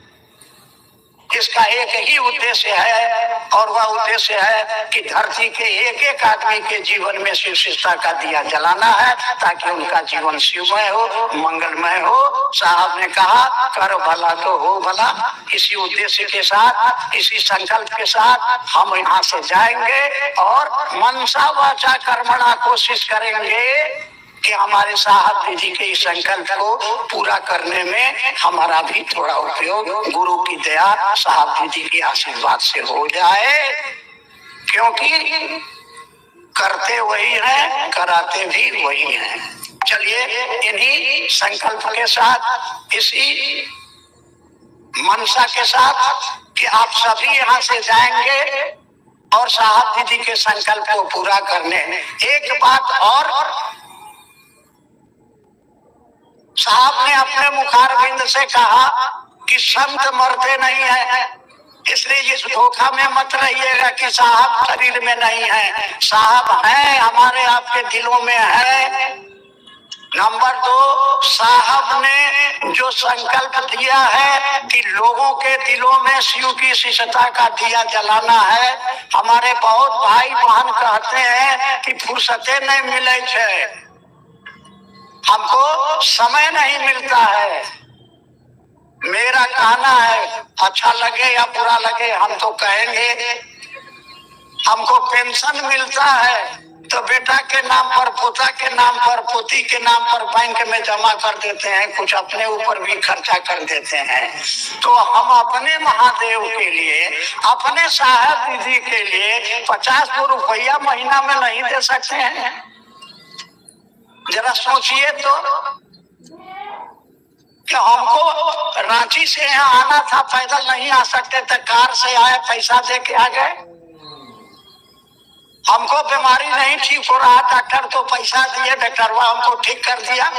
इसका एक ही उद्देश्य है और वह उद्देश्य है कि धरती के एक एक आदमी के जीवन में शिव शिष्यता का दिया जलाना है, ताकि उनका जीवन शिवमय हो, मंगलमय हो। साहब ने कहा कर भला तो हो भला। इसी उद्देश्य के साथ, इसी संकल्प के साथ हम यहाँ से जाएंगे और मनसा वाचा कर्मणा कोशिश करेंगे कि हमारे साहब जी के इस संकल्प को पूरा करने में हमारा भी थोड़ा उपयोग गुरु की दया, साहब जी के आशीर्वाद से हो जाए। क्योंकि करते वही हैं, कराते भी वही हैं। चलिए इन्हीं संकल्प के साथ, इसी मनसा के साथ कि आप सभी यहाँ से जाएंगे और साहब जी के संकल्प को पूरा करने। एक बात और, साहब ने अपने मुखारविंद से कहा कि संत मरते नहीं है, इसलिए इस धोखा में मत रहिएगा कि साहब शरीर में नहीं है। साहब हैं, हमारे आपके दिलों में है। नंबर 2, साहब ने जो संकल्प दिया है कि लोगों के दिलों में शिव की शिष्यता का दिया जलाना है, हमारे बहुत भाई बहन कहते हैं कि फुर्सते नहीं मिले छे, हमको समय नहीं मिलता है। मेरा कहना है, अच्छा लगे या बुरा लगे, हम तो कहेंगे हमको पेंशन मिलता है तो बेटा के नाम पर, पोता के नाम पर, पोती के नाम पर बैंक में जमा कर देते हैं, कुछ अपने ऊपर भी खर्चा कर देते हैं। तो हम अपने महादेव के लिए, अपने साहब दीदी के लिए 50 रुपया महीना में नहीं दे सकते हैं? जरा सोचिए तो कि हमको रांची से यहाँ आना था, पैदल नहीं आ सकते थे, कार से आए, पैसा दे के आ गए। हमको बीमारी नहीं ठीक हो रहा, डॉक्टर तो पैसा दिए, डॉक्टरवा हमको ठीक कर दिया।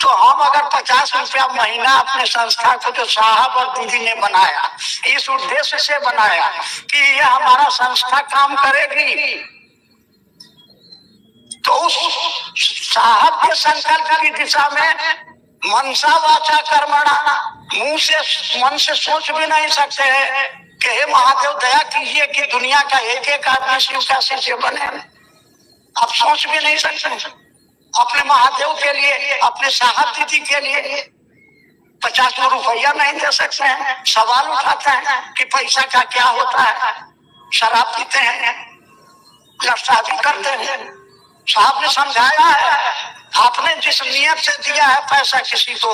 तो हम अगर 50 रुपया महीना अपने संस्था को, जो साहब और दीदी ने बनाया, इस उद्देश्य से बनाया कि ये हमारा संस्था काम करेगी, तो उस साहब के संकल्प की दिशा में मनसा वाचा कर्मणा, मुंह से, मन से सोच भी नहीं सकते हैं कि हे महादेव दया कीजिए कि दुनिया का एक एक आदमी शिव का शिष्य बने। आप सोच भी नहीं सकते। अपने महादेव के लिए, अपने साहब दीदी के लिए 50 रुपया नहीं दे सकते हैं। सवाल उठाते हैं कि पैसा का क्या होता है, शराब पीते हैं, नशा भी करते हैं। साहब ने समझाया है, आपने जिस नियत से दिया है पैसा किसी को,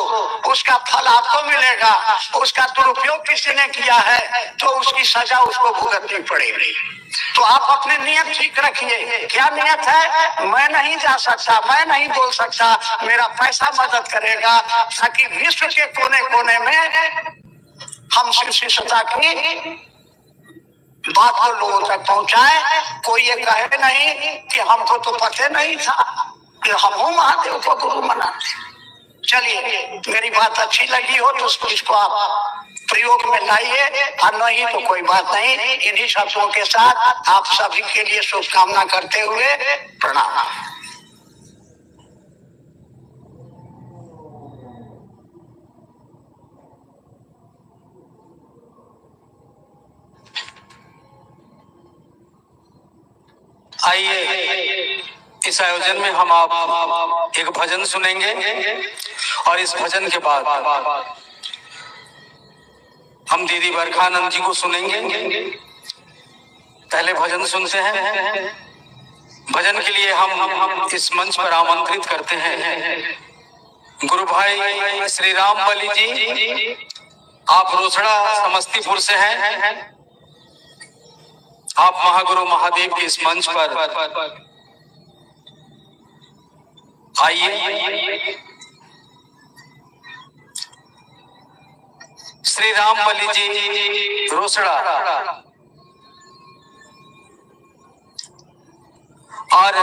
उसका फल आपको मिलेगा। उसका दुरुपयोग किसी ने किया है तो उसकी सजा उसको भुगतनी पड़ेगी। तो आप अपनी नियत ठीक रखिए। क्या नियत है? मैं नहीं जा सकता, मैं नहीं बोल सकता, मेरा पैसा मदद करेगा, ताकि विश्व के कोने कोने में हम शिव शिष्यता की बात को लोगों तक पहुंचाए। कोई ये कहे नहीं कि हमको तो पता नहीं था कि हम महादेव को गुरु मनाते। चलिए, मेरी बात अच्छी लगी हो तो इसको आप प्रयोग में लाइए, और नहीं तो कोई बात नहीं। इन्हीं शब्दों के साथ आप सभी के लिए शुभकामना करते हुए प्रणाम। आइए, इस आयोजन में हम आप एक भजन सुनेंगे और इस भजन के बाद हम दीदी बरखानंद जी को सुनेंगे। पहले भजन सुनते हैं। भजन के लिए हम इस मंच पर आमंत्रित करते हैं गुरु भाई श्री राम बलि जी। आप रोसड़ा समस्तीपुर से हैं। आप महागुरु महादेव के इस मंच पर आइए। श्री राम बलि जी रोसड़ा, और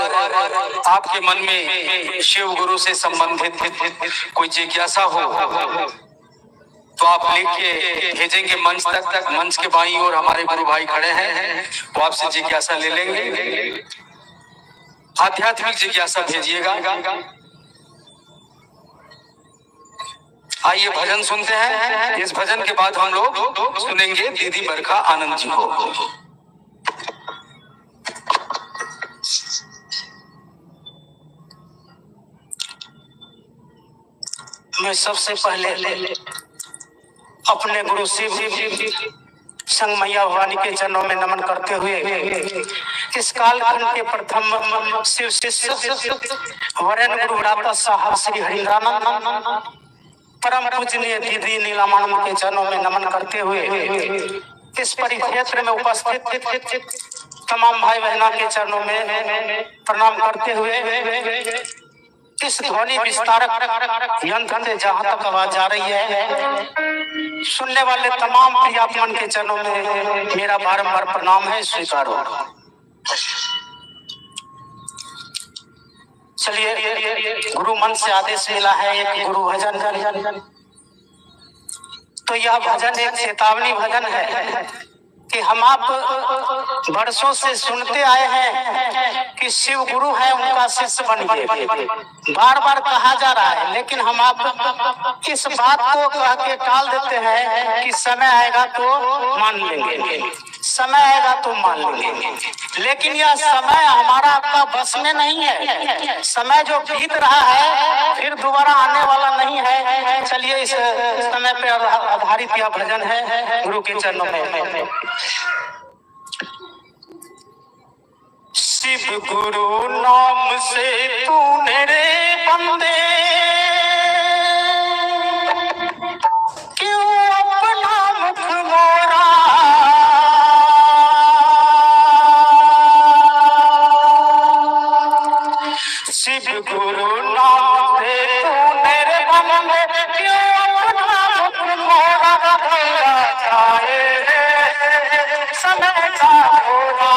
आपके मन में शिव गुरु से संबंधित कोई जिज्ञासा हो तो आप लिख के भेजेंगे मंच तक। मंच के बाईं ओर हमारे गुरु भाई खड़े हैं, वो आपसे जिज्ञासा ले लेंगे। आध्यात्मिक जिज्ञासा भेजिएगा। आइए भजन सुनते हैं। इस भजन के बाद हम लोग सुनेंगे दीदी बरखा आनंद जी को। मैं सबसे पहले अपने गुरु शिव संग मैया भवानी के चरणों में नमन करते हुए इस कालखंड के प्रथम शिव शिष्य वरेण्य गुरु बड़ापा साहब श्री हरिनारायण परम पूजनीय दीदी नीलामानंद के चरणों में नमन करते हुए इस परिक्षेत्र में उपस्थित तमाम भाई बहनों के चरणों में प्रणाम करते हुए इस ध्वनि विस्तारक यंत्र से जहां तक आवाज जा रही है, सुनने वाले तमाम प्रियात्मन के चरणों में मेरा बारंबार प्रणाम है, स्वीकार हो। चलिए, गुरु मन से आदेश मिला है एक गुरु भजन। तो यह भजन एक चेतावनी भजन है कि हम आप वर्षों से सुनते आए हैं कि शिव गुरु है, उनका शिष्य बनिए। बार बार कहा जा रहा है, लेकिन हम आप इस बात को कह के टाल देते हैं कि समय आएगा तो मान लेंगे, समय आएगा तो मान लेंगे। लेकिन यह समय हमारा आपका बस में नहीं है। समय जो बीत रहा है फिर दोबारा आने वाला नहीं है। चलिए, इस समय पे आधारित यह भजन है गुरु के चरणों में। शिव गुरु नाम से तूने रे बंदे क्यों अपना मुख मोरा, शिव गुरु नाम से तूने रे बंदे क्यों अपना मुख मोरा, जाए समय का घोड़ा,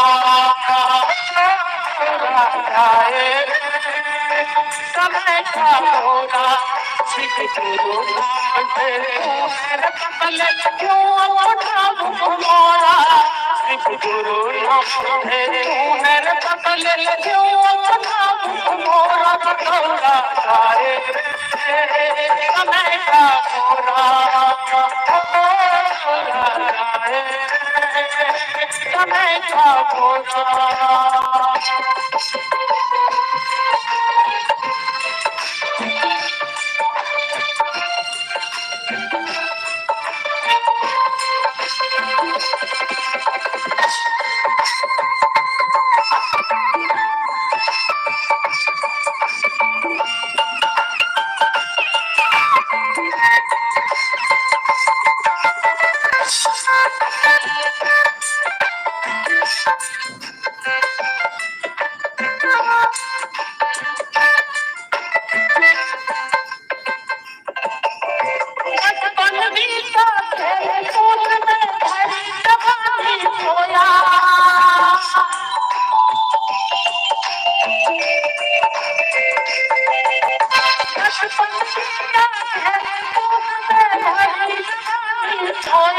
समय का घोड़ा। शिव गुरु नाम से तूने क्यों अपना मुख मोरा, शिव गुरु नाम से तूने क्यों अपना मुख मोरा, जाए समय का घोड़ा, समय का घोड़ा। छोया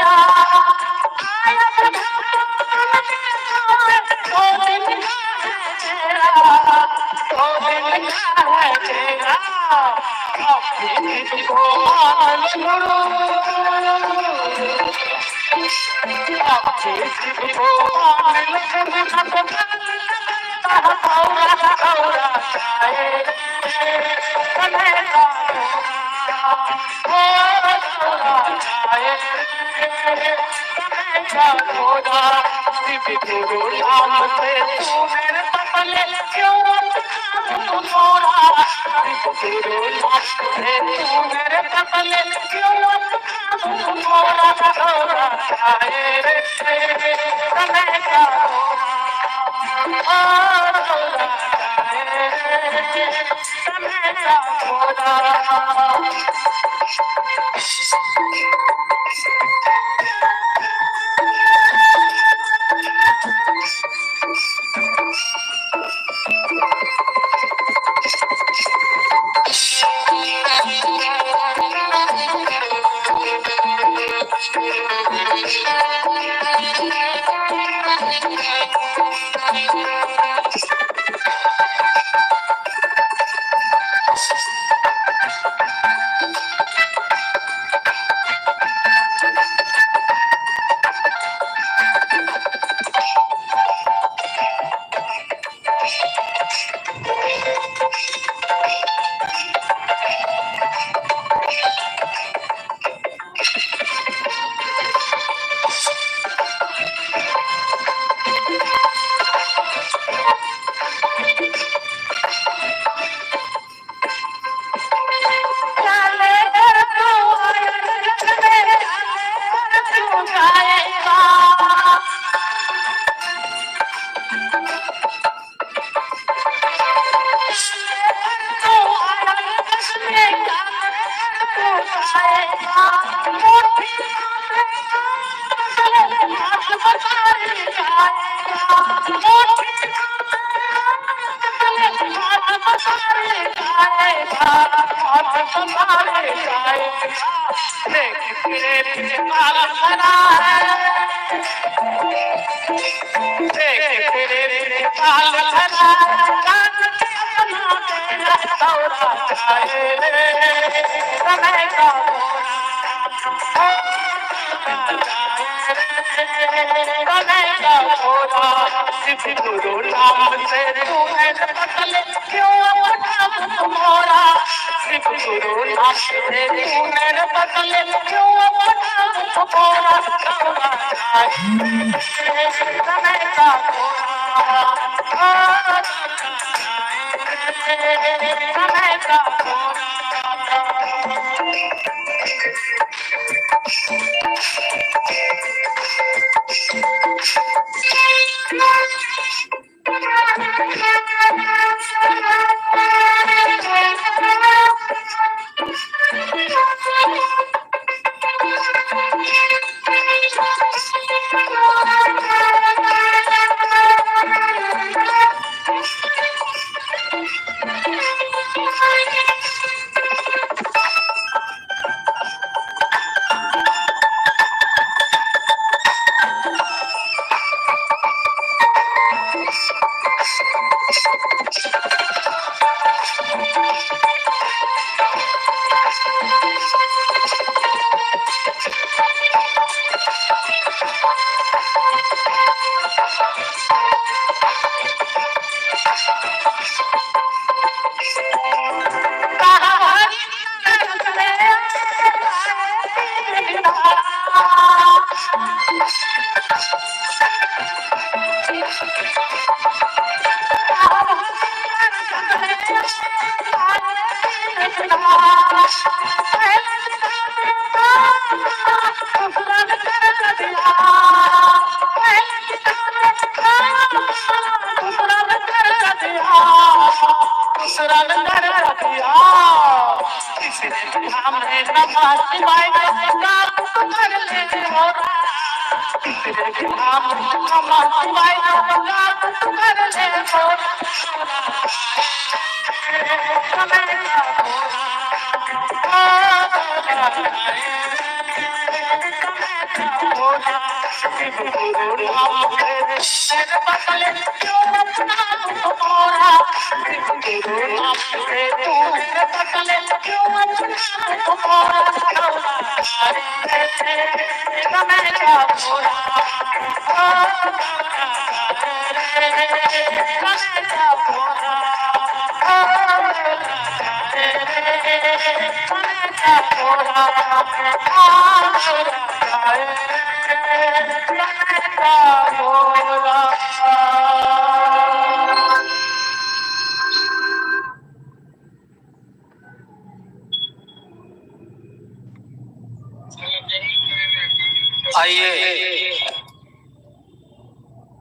आइए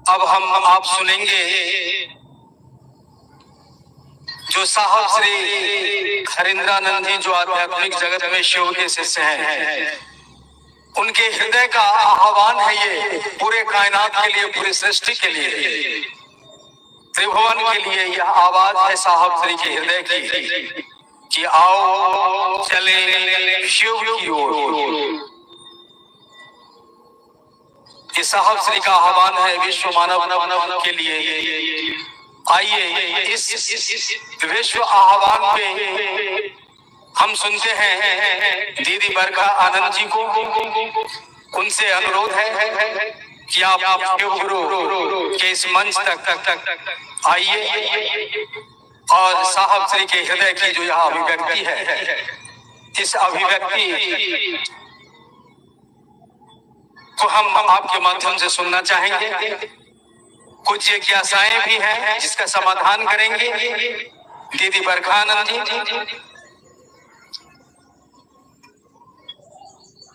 अब हम आप सुनेंगे जो साहब श्री हरिंद्रानंद जी जो आध्यात्मिक जगत में शिव के शिष्य हैं, उनके हृदय का आह्वान है ये पूरे कायनात के लिए, पूरी सृष्टि के लिए, त्रिभुवन के लिए। यह आवाज है साहब श्री के हृदय की कि आओ चले शिव की ओर। ये साहब श्री का आह्वान है विश्व मानव के लिए। आइए इस विश्व आह्वान पे हम सुनते हैं दीदी बरखा आनंद जी को। उनसे अनुरोध है कि आप शिव गुरु के इस मंच तक आइए और साहब श्री के हृदय की जो यह अभिव्यक्ति है, इस अभिव्यक्ति को हम आपके माध्यम से सुनना चाहेंगे। कुछ जिज्ञासाएं भी हैं जिसका समाधान करेंगे दीदी बरखा आनंद जी।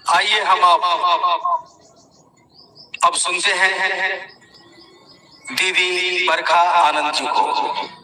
आइए हम अब सुनते हैं दीदी बरखा आनंद जी को।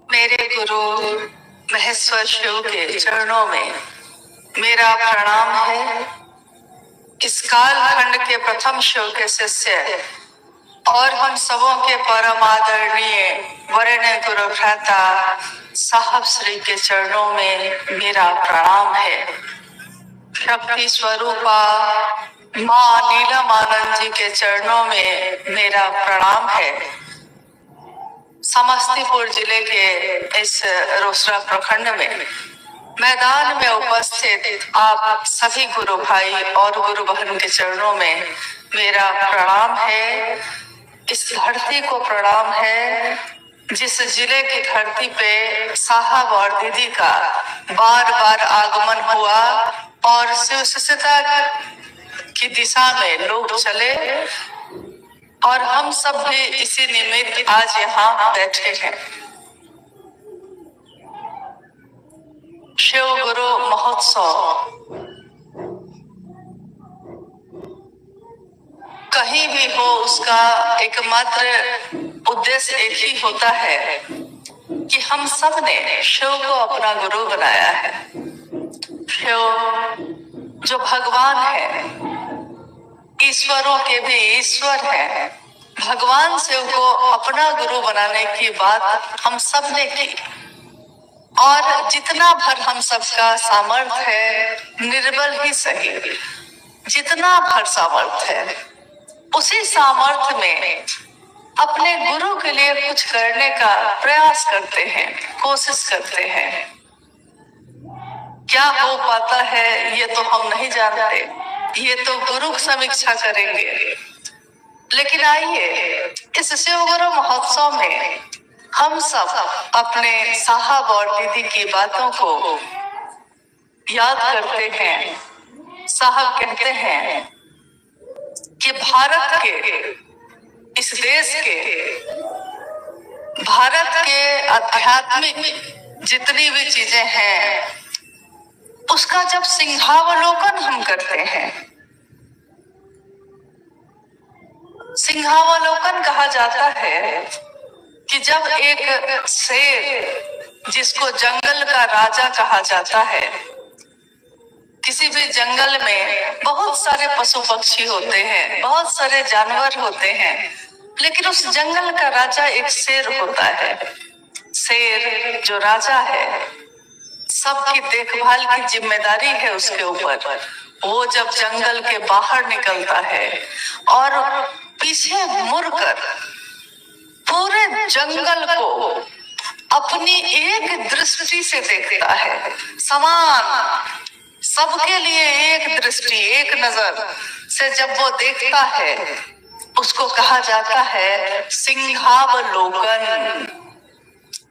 मेरे गुरु महेश्वर शिव के चरणों में मेरा प्रणाम है। इस कालखंड के प्रथम शिव के शिष्य और हम सबों के परम आदरणीय वरेण्य गुरु भ्राता साहब श्री के चरणों में मेरा प्रणाम है। शक्ति स्वरूपा माँ नीलम आनंद जी के चरणों में मेरा प्रणाम है। समस्तीपुर जिले के इस रोसड़ा प्रखंड में मैदान में उपस्थित आप सभी गुरु भाई और गुरु बहन के चरणों में मेरा प्रणाम है। इस धरती को प्रणाम है जिस जिले की धरती पे साहब और दीदी का बार बार आगमन हुआ और शिव शिष्यता की दिशा में लोग चले और हम सब भी इसी निमित्त आज यहाँ बैठे हैं। शिव गुरु महोत्सव कहीं भी हो, उसका एकमात्र उद्देश्य एक ही होता है कि हम सब ने शिव को अपना गुरु बनाया है। शिव जो भगवान है, ईश्वरों के भी ईश्वर है, भगवान शिव को अपना गुरु बनाने की बात हम सब ने की और जितना भर हम सबका सामर्थ्य है, निर्बल ही सही, जितना भर सामर्थ्य है उसी सामर्थ्य में अपने गुरु के लिए कुछ करने का प्रयास करते हैं, कोशिश करते हैं। क्या हो पाता है ये तो हम नहीं जानते, ये तो गुरु समीक्षा करेंगे। लेकिन आइए इस शिव गुरु महोत्सव में हम सब अपने साहब और दीदी की बातों को याद करते हैं। साहब कहते हैं कि भारत के, इस देश के, भारत के आध्यात्मिक जितनी भी चीजें हैं उसका जब सिंहावलोकन हम करते हैं, सिंहावलोकन कहा जाता है कि जब एक शेर, जिसको जंगल का राजा कहा जाता है, किसी भी जंगल में बहुत सारे पशु पक्षी होते हैं, बहुत सारे जानवर होते हैं, लेकिन उस जंगल का राजा एक शेर होता है। शेर जो राजा है, सबकी देखभाल की जिम्मेदारी है उसके ऊपर। वो जब जंगल के बाहर निकलता है और पीछे मुड़कर पूरे जंगल को अपनी एक दृष्टि से देखता है, समान, सबके लिए एक दृष्टि, एक नजर से जब वो देखता है, उसको कहा जाता है सिंहावलोकन।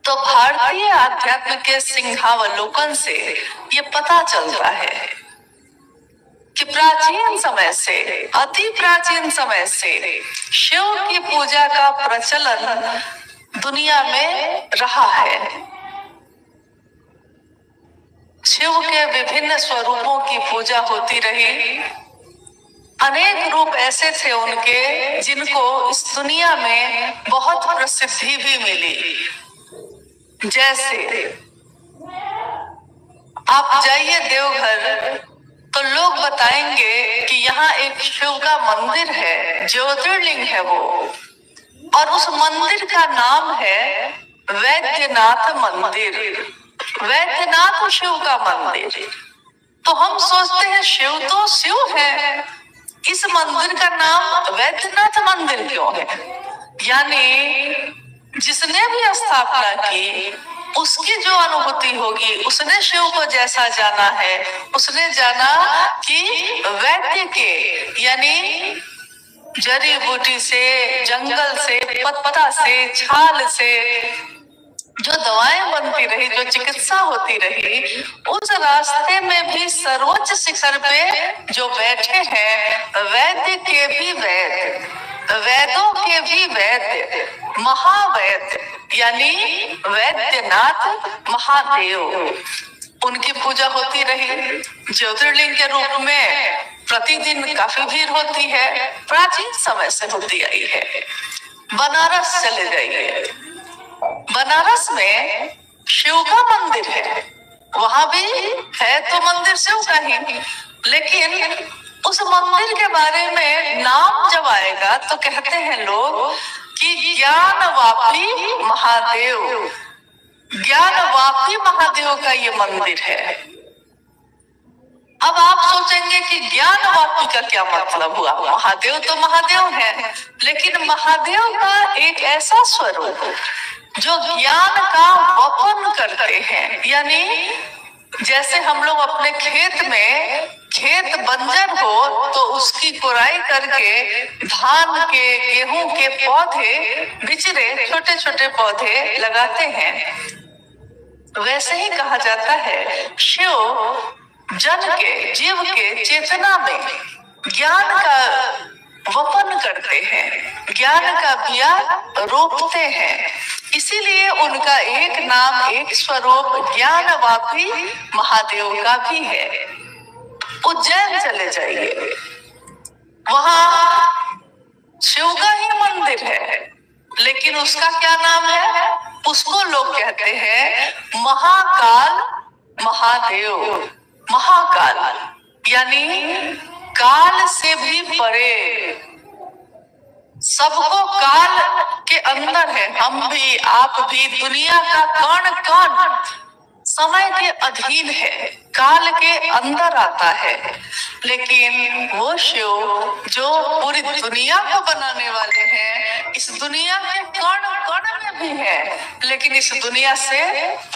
तो भारतीय आध्यात्म के सिंहावलोकन से ये पता चलता है कि प्राचीन समय से, अति प्राचीन समय से शिव की पूजा का प्रचलन दुनिया में रहा है। शिव के विभिन्न स्वरूपों की पूजा होती रही। अनेक रूप ऐसे थे उनके जिनको इस दुनिया में बहुत प्रसिद्धि भी मिली। जैसे आप जाइए देवघर तो लोग बताएंगे कि यहाँ एक शिव का मंदिर है, ज्योतिर्लिंग है वो, और उस मंदिर का नाम है वैद्यनाथ मंदिर। वैद्यनाथ शिव का मंदिर। तो हम सोचते हैं शिव तो शिव है, इस मंदिर का नाम वैद्यनाथ मंदिर क्यों है? यानी जिसने भी स्थापना की उसकी जो अनुभूति होगी, उसने शिव को जैसा जाना है, उसने जाना कि वैद्य के, यानी जड़ी बूटी से, जंगल से, पत्ता से, छाल से जो दवाएं बनती रही, जो चिकित्सा होती रही, उस रास्ते में भी सर्वोच्च शिखर पे जो बैठे हैं, वैद्य के भी वैद्य, वेदों के भी वैद्य, महावैद्य, यानी वैद्यनाथ महादेव, उनकी पूजा होती रही। ज्योतिर्लिंग के रूप में प्रतिदिन काफी भीड़ होती है, प्राचीन समय से होती आई है। बनारस चले जाइए, बनारस में शिव का मंदिर है, वहां भी है तो मंदिर शिव का ही, लेकिन उस मंदिर के बारे में नाम जब आएगा तो कहते हैं लोग कि ज्ञानवापी महादेव, ज्ञानवापी महादेव का ये मंदिर है। अब आप सोचेंगे कि ज्ञानवापी का क्या मतलब हुआ? महादेव तो महादेव है, लेकिन महादेव का एक ऐसा स्वरूप जो ज्ञान का वपन करते हैं। यानी जैसे हम लोग अपने खेत में, खेत बंजर हो तो उसकी कुराई करके धान के, गेहूं के पौधे, बिचरे छोटे छोटे पौधे लगाते हैं, वैसे ही कहा जाता है शिव जन के, जीव के चेतना में ज्ञान का वपन करते हैं, ज्ञान का बिया रोपते हैं। इसीलिए उनका एक नाम, एक स्वरूप ज्ञानवापी महादेव का भी है। उज्जैन चले जाइए, वहां शिव का ही मंदिर है, लेकिन उसका क्या नाम है? उसको लोग कहते हैं महाकाल महादेव। महाकाल यानी काल से भी परे, सबको काल के अंदर है। हम भी, आप भी, दुनिया का कण कण समय के अधीन है, काल के अंदर आता है। लेकिन वो शिव जो पूरी दुनिया को बनाने वाले हैं, इस दुनिया के कण कण में भी है, लेकिन इस दुनिया से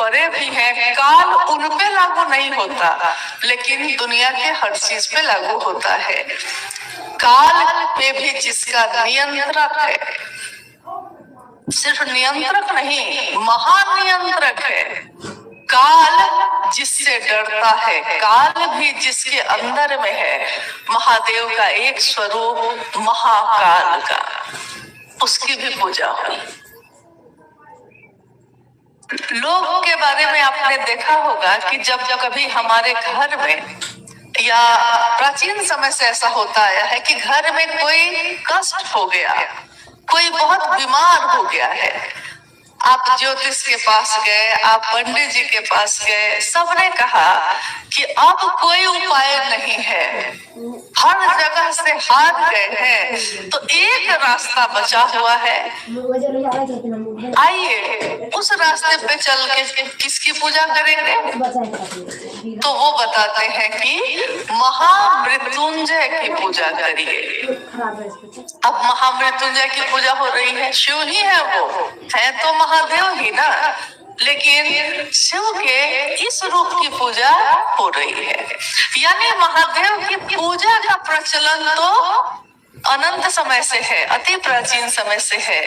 परे भी है। काल उन पे लागू नहीं होता, लेकिन दुनिया के हर चीज पे लागू होता है। काल पे भी जिसका नियंत्रक है, सिर्फ नियंत्रक नहीं महानियंत्रक है। काल जिससे डरता है, काल भी जिसके अंदर में है। महादेव का एक स्वरूप महाकाल का, उसकी भी पूजा हुई। लोग के बारे में आपने देखा होगा कि जब कभी हमारे घर में या प्राचीन समय से ऐसा होता आया है कि घर में कोई कष्ट हो गया, कोई बहुत बीमार हो गया है, आप ज्योतिष के पास गए, आप पंडित जी के पास गए, सबने कहा कि अब कोई उपाय नहीं है, हर जगह से हार गए हैं, तो एक रास्ता बचा हुआ है, आइए उस रास्ते पे चल के किसकी पूजा करेंगे? तो वो बताते हैं कि महामृत्युंजय की पूजा करिए। अब महामृत्युंजय की पूजा हो रही है, शिव ही है, वो है तो महादेव ही ना, लेकिन शिव के इस रूप की पूजा हो रही है। यानी महादेव की पूजा का प्रचलन तो अनंत समय से है, अति प्राचीन समय से है,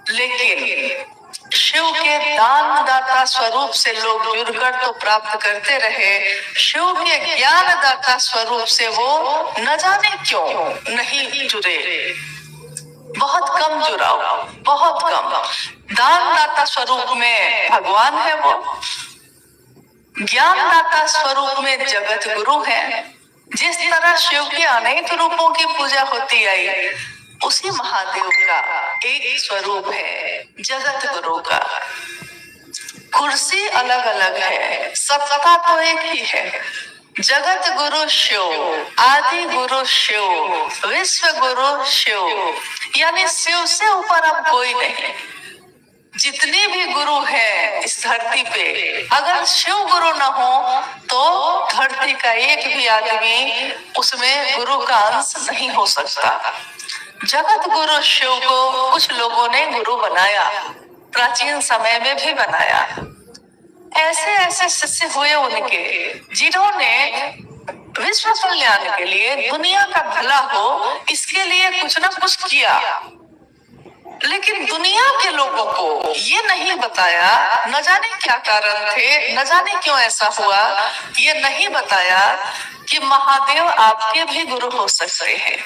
लेकिन शिव के दानदाता स्वरूप से लोग जुड़कर तो प्राप्त करते रहे, शिव के ज्ञानदाता स्वरूप से वो न जाने क्यों नहीं जुड़े, बहुत कम जुड़ाव, बहुत कम। दानदाता स्वरूप में भगवान है, वो ज्ञानदाता स्वरूप में जगत गुरु है। जिस तरह शिव के अनेक रूपों की पूजा होती आई, उसी महादेव का एक स्वरूप है जगत गुरु का। कुर्सी अलग अलग है, सत्ता तो एक ही है। जगत गुरु शिव, आदि गुरु शिव, विश्व गुरु शिव, यानी शिव से ऊपर अब कोई नहीं। जितने भी गुरु हैं इस धरती पे, अगर शिव गुरु न हो तो धरती का एक भी आदमी उसमें गुरु का अंश नहीं हो सकता। जगत गुरु शिव को कुछ लोगों ने गुरु बनाया, प्राचीन समय में भी बनाया। ऐसे ऐसे शिष्य हुए उनके, जिन्होंने विश्व कल्याण के लिए, दुनिया का भला हो, इसके लिए कुछ न कुछ किया, लेकिन दुनिया के लोगों को ये नहीं बताया, न जाने क्या कारण थे, न जाने क्यों ऐसा हुआ, ये नहीं बताया कि महादेव आपके भी गुरु हो सकते हैं।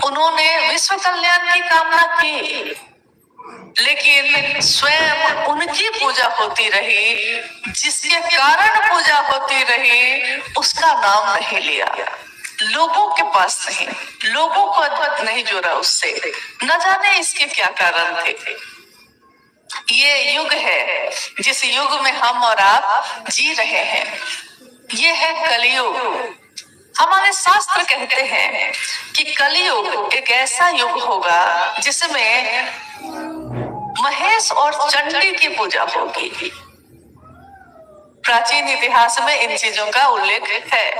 उन्होंने विश्व कल्याण की कामना की, लेकिन स्वयं उनकी पूजा होती रही, जिसके कारण पूजा होती रही, उसका नाम नहीं लिया, लोगों के पास नहीं, लोगों को अद्भुत नहीं जोड़ा उससे, न जाने इसके क्या कारण थे। ये युग है जिस युग में हम और आप जी रहे हैं, ये है कलियुग। हमारे शास्त्र कहते हैं कि कलियुग एक ऐसा युग होगा जिसमें महेश और चंडी की पूजा होगी। प्राचीन इतिहास में इन चीजों का उल्लेख है।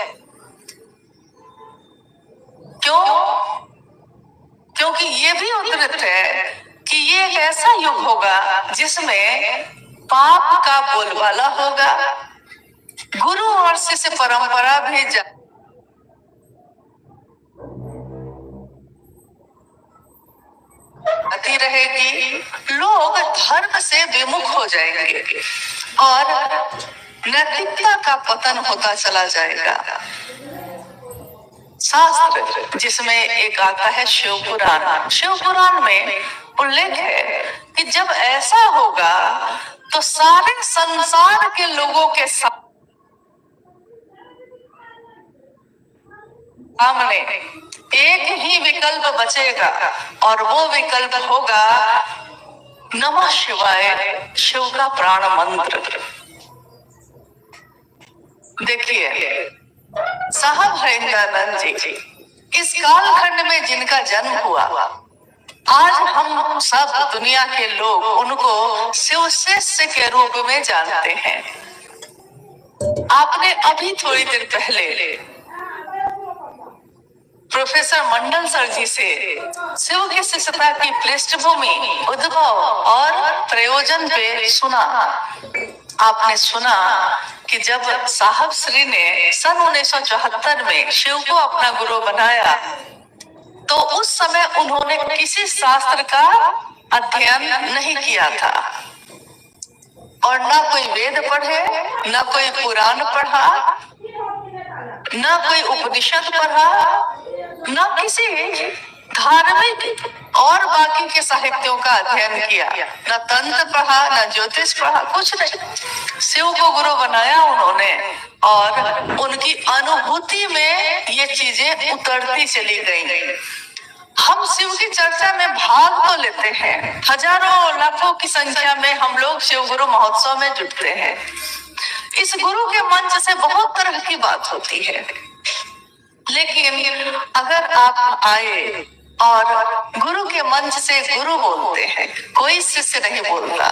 क्यों? क्योंकि ये भी उद्धृत है कि ये एक ऐसा युग होगा जिसमें पाप का बोलबाला होगा, गुरु और शिष्य परंपरा भी आती रहेगी, लोग धर्म से विमुख हो जाएंगे और नैतिकता का पतन होता चला जाएगा। शास्त्र जिसमें एक आता है शिव पुराण, शिव पुराण में उल्लेख है कि जब ऐसा होगा तो सारे संसार के लोगों के सामने एक ही विकल्प बचेगा और वो विकल्प होगा नमः शिवाय, शिव का प्राण मंत्र। देखिए साहब हरिंद्रानंद जी इस कालखंड में जिनका जन्म हुआ, आज हम सब दुनिया के लोग उनको शिव शिष्य के रूप में जानते हैं। आपने अभी थोड़ी देर पहले प्रोफेसर मंडल सर जी से शिव की शिष्यता की पृष्ठभूमि, उद्भव और प्रयोजन पे सुना। आपने सुना कि जब साहब श्री ने सन 1974 में शिव को अपना गुरु बनाया तो उस समय उन्होंने किसी शास्त्र का अध्ययन नहीं किया था और ना कोई वेद पढ़े, ना कोई पुराण पढ़ा, ना कोई उपनिषद पढ़ा, ना किसी धार्मिक और बाकी के साहित्यों का अध्ययन किया, ना तंत्र पढ़ा, ना ज्योतिष पढ़ा, कुछ नहीं। शिव को गुरु बनाया उन्होंने और उनकी अनुभूति में ये चीजें उतरती चली गई। हम शिव की चर्चा में भाग तो लेते हैं, हजारों लाखों की संख्या में हम लोग शिव गुरु महोत्सव में जुटते हैं। इस गुरु के मंच से बहुत तरह की बात होती है, लेकिन अगर आप आए और गुरु के मंच से गुरु बोलते हैं, कोई शिष्य नहीं बोलता,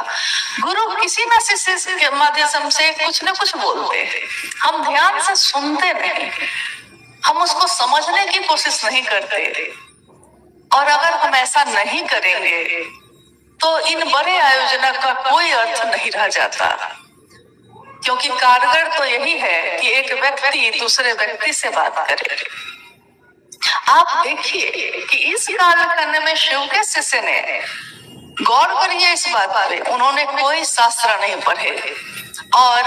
गुरु किसी न शिष्य के माध्यम से कुछ न कुछ बोलते हैं। हम ध्यान से सुनते नहीं, हम उसको समझने की कोशिश नहीं करते। और अगर हम ऐसा नहीं करेंगे तो इन बड़े आयोजनों का कोई अर्थ नहीं रह जाता, क्योंकि कारगर तो यही है कि एक व्यक्ति दूसरे व्यक्ति से बात करे। आप देखिए कि इस कालखंड में शिव के शिष्य ने, गौर करिए इस बात पे, उन्होंने कोई शास्त्र नहीं पढ़े और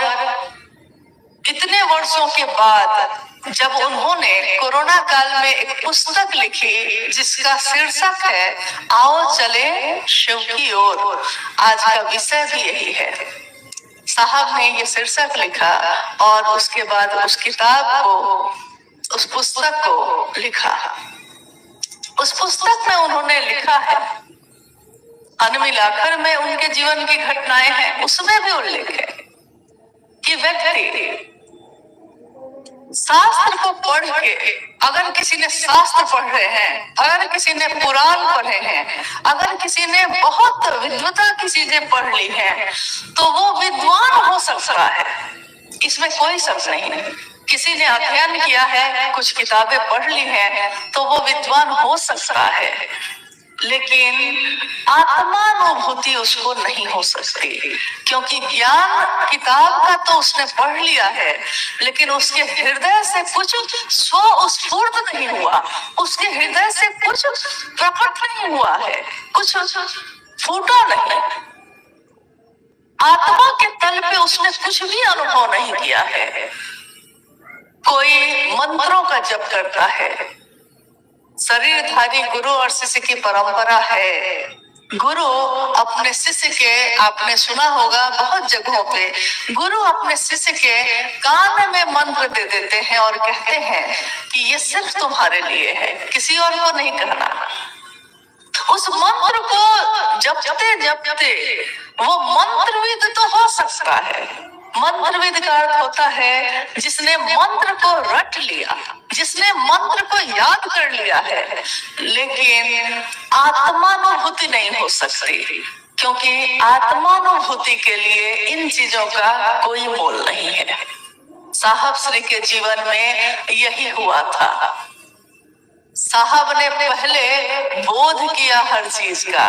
इतने वर्षों के बाद जब उन्होंने कोरोना काल में एक पुस्तक लिखी जिसका शीर्षक है आओ चले शिव की ओर, आज का विषय भी यही है। साहब ने ये शीर्षक लिखा और उसके बाद उस किताब को, उस पुस्तक को लिखा। उस पुस्तक में उन्होंने लिखा है, अनमिलाकर में उनके जीवन की घटनाएं हैं, उसमें भी उल्लेख है कि व्यक्ति शास्त्र को पढ़ के, अगर किसी ने शास्त्र पढ़ रहे हैं, अगर किसी ने पुराण पढ़े हैं, अगर किसी ने बहुत विद्वता की चीजें पढ़ ली हैं, तो वो विद्वान हो सकता है, इसमें कोई शक नहीं। किसी ने अध्ययन किया है, कुछ किताबें पढ़ ली हैं, तो वो विद्वान हो सकता है, लेकिन आत्मानुभूति उसको नहीं हो सकती, क्योंकि ज्ञान किताब का तो उसने पढ़ लिया है, लेकिन उसके हृदय से कुछ स्वस्फूर्त नहीं हुआ, उसके हृदय से कुछ प्रकट नहीं हुआ है, कुछ फूटा नहीं, आत्मा के तल पे उसने कुछ भी अनुभव नहीं किया है। कोई मंत्रों का जप करता है, शरीरधारी गुरु और शिष्य की परंपरा है। गुरु अपने शिष्य के, आपने सुना होगा बहुत जगहों पे, गुरु अपने शिष्य के कान में मंत्र दे देते हैं और कहते हैं कि ये सिर्फ तुम्हारे लिए है, किसी और को नहीं कहना। उस मंत्र को जपते जपते वो मंत्रविद तो हो सकता है। मंत्रविद का अर्थ होता है जिसने मंत्र को रट लिया, जिसने मंत्र को याद कर लिया है, लेकिन आत्मानुभूति नहीं हो सकती, क्योंकि आत्मानुभूति के लिए इन चीजों का कोई मोल नहीं है। साहब श्री के जीवन में यही हुआ था। साहब ने पहले बोध किया हर चीज का,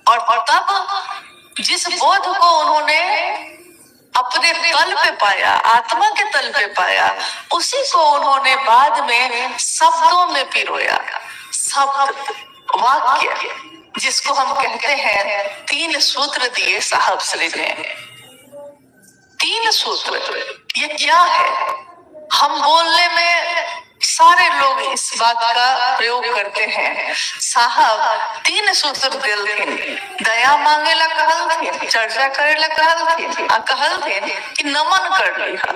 और तब जिस बोध को उन्होंने अपने तल पे पाया, आत्मा के तल पे पाया, उसी को उन्होंने बाद में शब्दों में पिरोया। शब्द, वाक्य, जिसको हम कहते हैं, 3 सूत्र दिए साहब श्री ने। 3 सूत्र, ये क्या है? हम बोलने में सारे लोग इस बात का प्रयोग करते हैं। साहब 3 सूत्र दिलथिन, दया मांगेला कहलथिन, चर्चा करेला कहलथिन, आ कहलथिन कि नमन कर लिहा।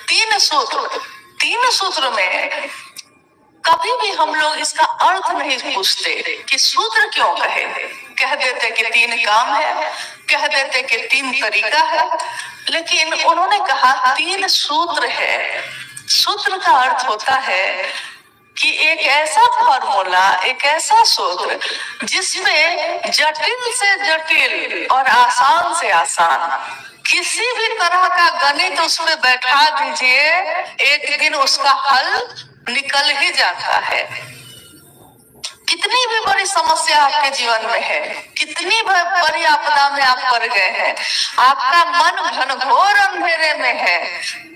3 सूत्र, 3 सूत्र में कभी भी हम लोग इसका अर्थ नहीं पूछते कि सूत्र क्यों कहे। कह देते कि 3 काम है, कह देते कि 3 तरीका है, लेकिन उन्होंने कहा 3 सूत्र है। सूत्र का अर्थ होता है कि एक ऐसा फॉर्मूला, एक ऐसा सूत्र जिसमें जटिल से जटिल और आसान से आसान किसी भी तरह का गणित उस पर बैठा दीजिए, एक दिन उसका हल निकल ही जाता है। कितनी भी बड़ी समस्या आपके जीवन में है, कितनी बड़ी आपदा में आप पड़ गए हैं, आपका मन घनघोर अंधेरे में है,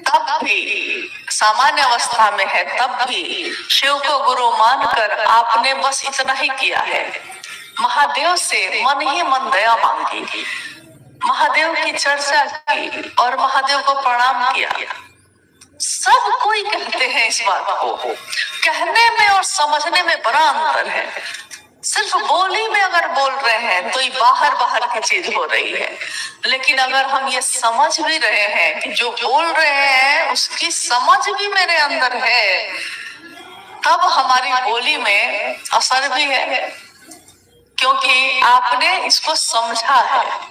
तब भी सामान्य अवस्था में है, तब भी शिव को गुरु मानकर आपने बस इतना ही किया है, महादेव से मन ही मन दया मांगी, महादेव की चर्चा की और महादेव को प्रणाम किया। सब कोई कहते हैं इस बात को, कहने में और समझने में बड़ा अंतर है। सिर्फ बोली में अगर बोल रहे हैं तो ये बाहर बाहर की चीज हो रही है, लेकिन अगर हम ये समझ भी रहे हैं कि जो बोल रहे हैं उसकी समझ भी मेरे अंदर है, तब हमारी बोली में असर भी है, क्योंकि आपने इसको समझा है।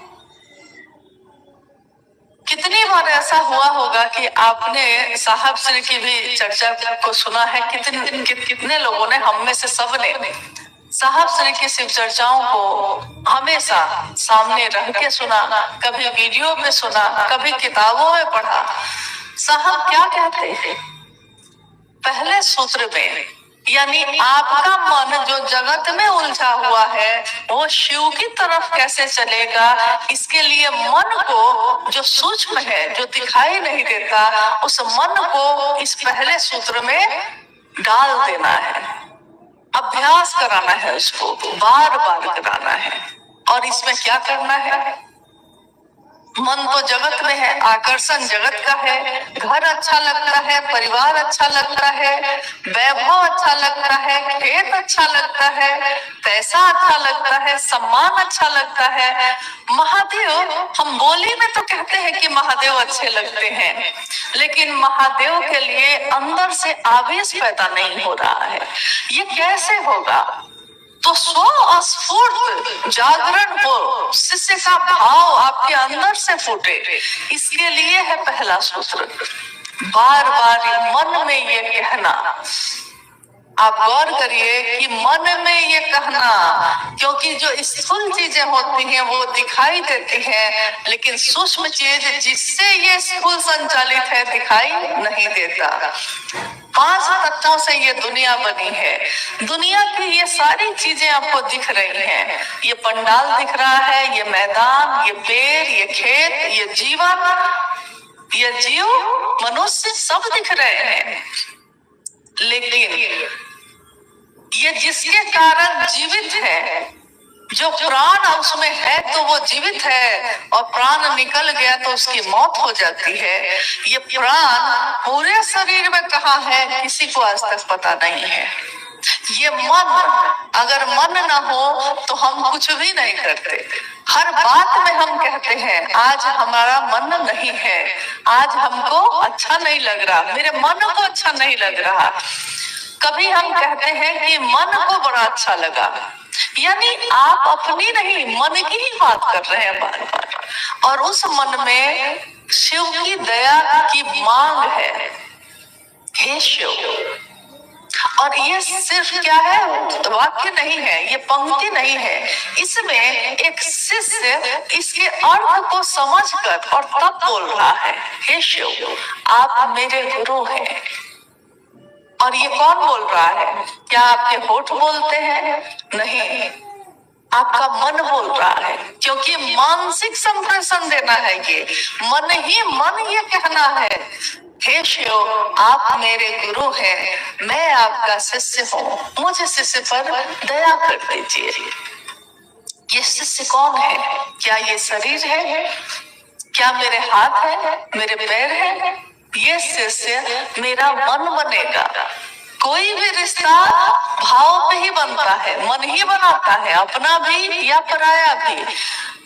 कितनी बार ऐसा हुआ होगा कि आपने साहब श्री की भी चर्चा को सुना है, कितने लोगों ने, हम में से सबने साहब श्री की शिव चर्चाओं को हमेशा सामने रह के सुना, कभी वीडियो में सुना, कभी किताबों में पढ़ा। साहब क्या कहते हैं पहले सूत्र में, यानी आपका मन जो जगत में उलझा हुआ है वो शिव की तरफ कैसे चलेगा, इसके लिए मन को जो सूक्ष्म है, जो दिखाई नहीं देता, उस मन को इस पहले सूत्र में डाल देना है, अभ्यास कराना है, उसको बार बार कराना है। और इसमें क्या करना है, मन तो जगत में है, आकर्षण जगत का है, घर अच्छा लगता है, परिवार अच्छा लगता है, वैभव अच्छा लगता है, खेत अच्छा लगता है, पैसा अच्छा लगता है, सम्मान अच्छा लगता है। महादेव, हम बोली में तो कहते हैं कि महादेव अच्छे लगते हैं, लेकिन महादेव के लिए अंदर से आवेश पैदा नहीं हो रहा है। ये कैसे होगा? तो स्व स्फूर्त जागरण हो, शिष्य का भाव आपके अंदर से फूटे, इसके लिए है पहला सूत्र, बार बार मन में ये कहना। आप गौर करिए कि मन में ये कहना, क्योंकि जो स्थूल चीजें होती हैं वो दिखाई देती हैं, लेकिन सूक्ष्म चीज जिससे ये स्थूल संचालित है दिखाई नहीं देता। 5 तत्वों से ये दुनिया बनी है, दुनिया की ये सारी चीजें आपको दिख रही हैं, ये पंडाल दिख रहा है, ये मैदान, ये पेड़, ये खेत, ये जीवन, ये जीव, मनुष्य, सब दिख रहे हैं, लेकिन ये जिसके कारण जीवित है, जो प्राण उसमें है तो वो जीवित है, और प्राण निकल गया तो उसकी मौत हो जाती है। ये प्राण पूरे शरीर में कहाँ है किसी को आज तक पता नहीं है। ये मन, अगर मन ना हो तो हम कुछ भी नहीं करते। हर बात में हम कहते हैं आज हमारा मन नहीं है, आज हमको अच्छा नहीं लग रहा, मेरे मन को अच्छा नहीं लग रहा। कभी हम कहते हैं कि मन को बड़ा अच्छा लगा, यानी आप अपनी नहीं मन की ही बात कर रहे हैं बार बार, और उस मन में शिव की दया की मांग है, हे शिव। और ये सिर्फ क्या है, वाक्य नहीं है, ये पंक्ति नहीं है, इसमें एक शिष्य इसके अर्थ को समझकर और तब बोल रहा है, हे शिव आप मेरे गुरु हैं। और ये कौन बोल रहा है? क्या आपके होठ बोलते हैं? नहीं, आपका मन बोल रहा है, क्योंकि मानसिक संप्रेषण देना है, ये मन ही मन ये कहना है, हे शिव आप मेरे गुरु हैं, मैं आपका शिष्य हूँ, मुझे शिष्य पर दया कर दीजिए। ये शिष्य कौन है? क्या ये शरीर है? क्या मेरे हाथ है, मेरे पैर है? ये शिष्य मेरा मन बनेगा। कोई भी रिश्ता भाव पे ही बनता है, मन ही बनाता है, अपना भी या पराया भी।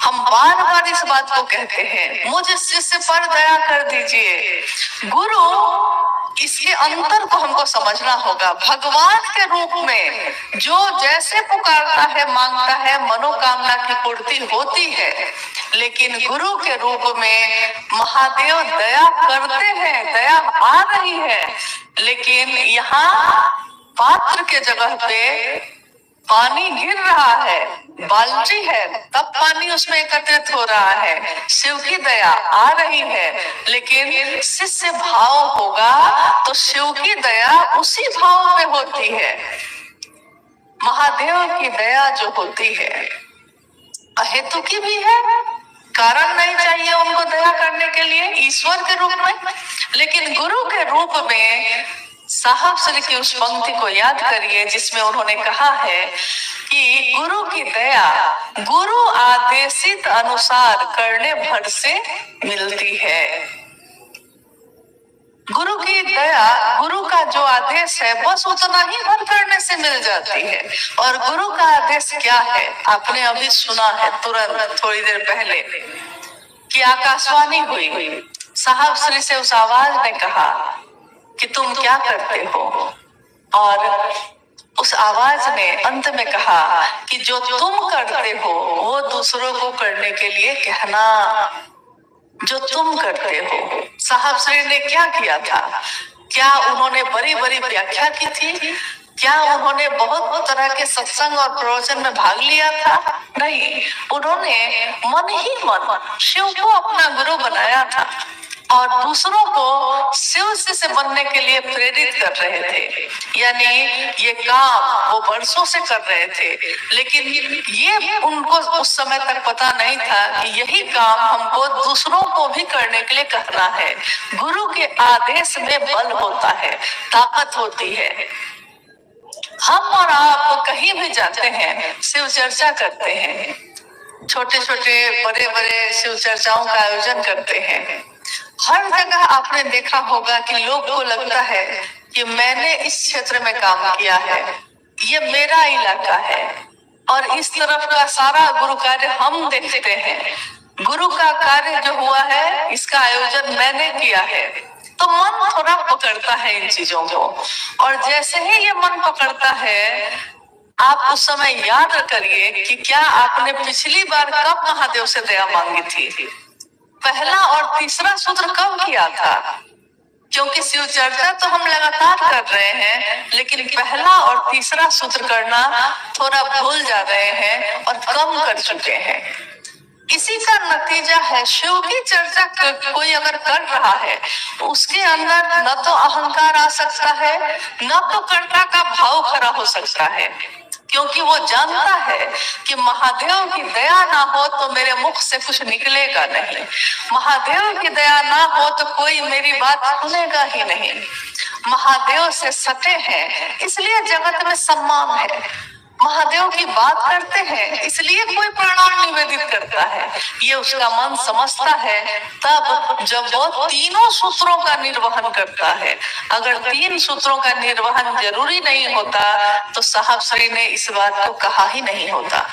हम बार बार इस बात को कहते हैं, मुझे शिष्य पर दया कर दीजिए। गुरु, इसके अंतर को हमको समझना होगा। भगवान के रूप में जो जैसे पुकारता है, मांगता है, मनोकामना की पूर्ति होती है, लेकिन गुरु के रूप में महादेव दया करते हैं, दया आ रही है, लेकिन यहाँ पात्र के जगह पे पानी गिर रहा है, बाल्टी है, तब पानी उसमें एकत्रित हो रहा है, शिव की दया आ रही है, लेकिन शिष्य भाव होगा तो शिव की दया उसी भाव में होती है। महादेव की दया जो होती है अहेतु की भी है, कारण नहीं चाहिए उनको दया करने के लिए ईश्वर के रूप में, लेकिन गुरु के रूप में साहब श्री की उस पंक्ति को याद करिए जिसमें उन्होंने कहा है कि गुरु की दया गुरु आदेशित अनुसार करने भर से मिलती है। गुरु की दया, गुरु का जो आदेश है बस उतना ही भर करने से मिल जाती है। और गुरु का आदेश क्या है आपने अभी सुना है तुरंत थोड़ी देर पहले कि आकाशवाणी हुई, साहब श्री से उस आवाज ने कहा कि तुम क्या करते हो, और उस आवाज ने अंत में कहा कि जो तुम करते हो वो दूसरों को करने के लिए कहना, जो तुम करते हो। साहब श्री ने क्या किया था? क्या उन्होंने बड़ी बड़ी व्याख्या की थी? क्या उन्होंने बहुत तरह के सत्संग और प्रवचन में भाग लिया था? नहीं, उन्होंने मन ही मन शिव को अपना गुरु बनाया था और दूसरों को शिव से बनने के लिए प्रेरित कर रहे थे। यानी ये काम वो वर्षों से कर रहे थे, लेकिन ये उनको उस समय तक पता नहीं था कि यही काम हमको दूसरों को भी करने के लिए करना है। गुरु के आदेश में बल होता है, ताकत होती है। हम और आप कहीं भी जाते हैं, शिव चर्चा करते हैं, छोटे छोटे बड़े बड़े शिव चर्चाओं का आयोजन करते हैं। हर जगह आपने देखा होगा कि लोग को लगता है कि मैंने इस क्षेत्र में काम किया है, ये मेरा इलाका है, और इस तरफ का सारा गुरु कार्य हम देखते हैं। गुरु का कार्य जो हुआ है इसका आयोजन मैंने किया है, तो मन थोड़ा पकड़ता है इन चीजों को। और जैसे ही ये मन पकड़ता है, आप उस समय याद करिए कि क्या आपने पिछली बार कब महादेव से दया मांगी थी? पहला और तीसरा सूत्र कब किया था? क्योंकि शिव चर्चा तो हम लगातार कर रहे हैं, लेकिन पहला और तीसरा सूत्र करना थोड़ा भूल जा रहे हैं और कम कर चुके हैं। इसी का नतीजा है शिव की चर्चा कोई अगर कर रहा है, उसके अंदर न तो अहंकार आ सकता है, न तो कर्ता का भाव खड़ा हो सकता है, क्योंकि वो जानता है कि महादेव की दया ना हो तो मेरे मुख से कुछ निकलेगा नहीं, महादेव की दया ना हो तो कोई मेरी बात सुनेगा ही नहीं। महादेव से सटे हैं इसलिए जगत में सम्मान है, महादेव की बात करते हैं इसलिए कोई प्रणाम निवेदित करता है। ये उसका मन समझता है तब जब वो तीनों सूत्रों का निर्वहन करता है। अगर तीन सूत्रों का निर्वहन जरूरी नहीं होता तो साहब श्री ने इस बात को कहा ही नहीं होता।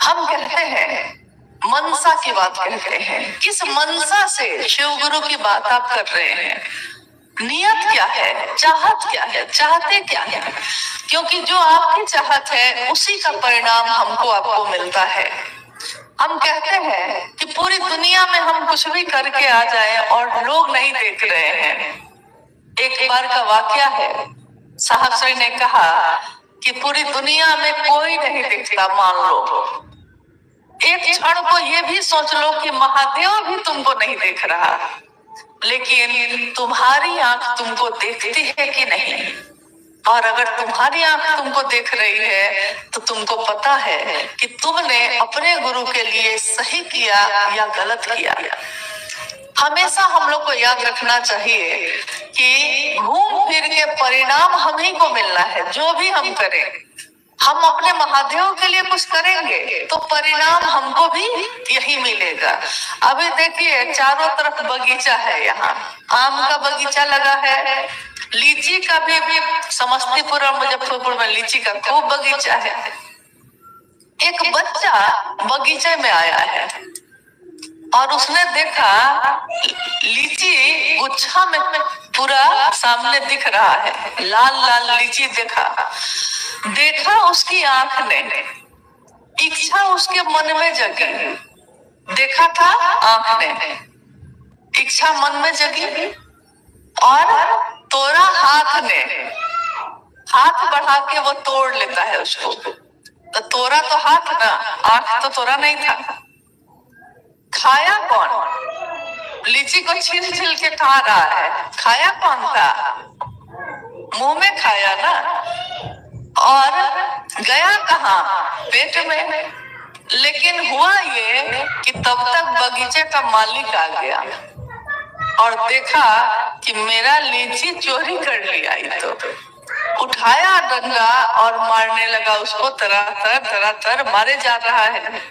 हम कहते हैं मनसा की बात कहते हैं, किस मनसा से शिव गुरु की बात आप कर रहे हैं? नियत क्या है, चाहत क्या है, चाहते क्या है? क्योंकि जो आपकी चाहत है उसी का परिणाम हमको आपको मिलता है। हम कहते हैं कि पूरी दुनिया में हम कुछ भी करके आ जाएं और लोग नहीं देख रहे हैं। एक बार का वाकया है, साहब श्री ने कहा कि पूरी दुनिया में कोई नहीं दिखता, मान लो एक क्षण को ये भी सोच लो कि महादेव भी तुमको नहीं देख रहा, लेकिन तुम्हारी आंख तुमको देखती है कि नहीं? और अगर तुम्हारी आंख तुमको देख रही है तो तुमको पता है कि तुमने अपने गुरु के लिए सही किया या गलत किया। हमेशा हम लोग को याद रखना चाहिए कि घूम फिर के परिणाम हम ही को मिलना है। जो भी हम करें, हम अपने महादेव के लिए कुछ करेंगे तो परिणाम हमको भी यही मिलेगा। अभी देखिए चारों तरफ बगीचा है, यहाँ आम का बगीचा लगा है, लीची का भी समस्तीपुर और मुजफ्फरपुर में लीची का खूब बगीचा है। एक बच्चा बगीचे में आया है और उसने देखा लीची गुच्छा में पूरा सामने दिख रहा है, लाल लाल लीची देखा उसकी आंख ने, इच्छा उसके मन में जगी। देखा था आंख ने, इच्छा मन में जगी और तोड़ा हाथ ने, हाथ बढ़ा के वो तोड़ लेता है उसको। तो तोड़ा तो हाथ ना, आंख तो तोड़ा नहीं था। खाया कौन? लीची को छील छील के खा रहा है, खाया कौन था? मुंह में खाया ना। और गया कहाँ, पेट में। लेकिन हुआ ये कि तब तक बगीचे का मालिक आ गया और देखा कि मेरा लीची चोरी कर लिया, तो उठाया डंडा और मारने लगा उसको। तरह मारे जा रहा है।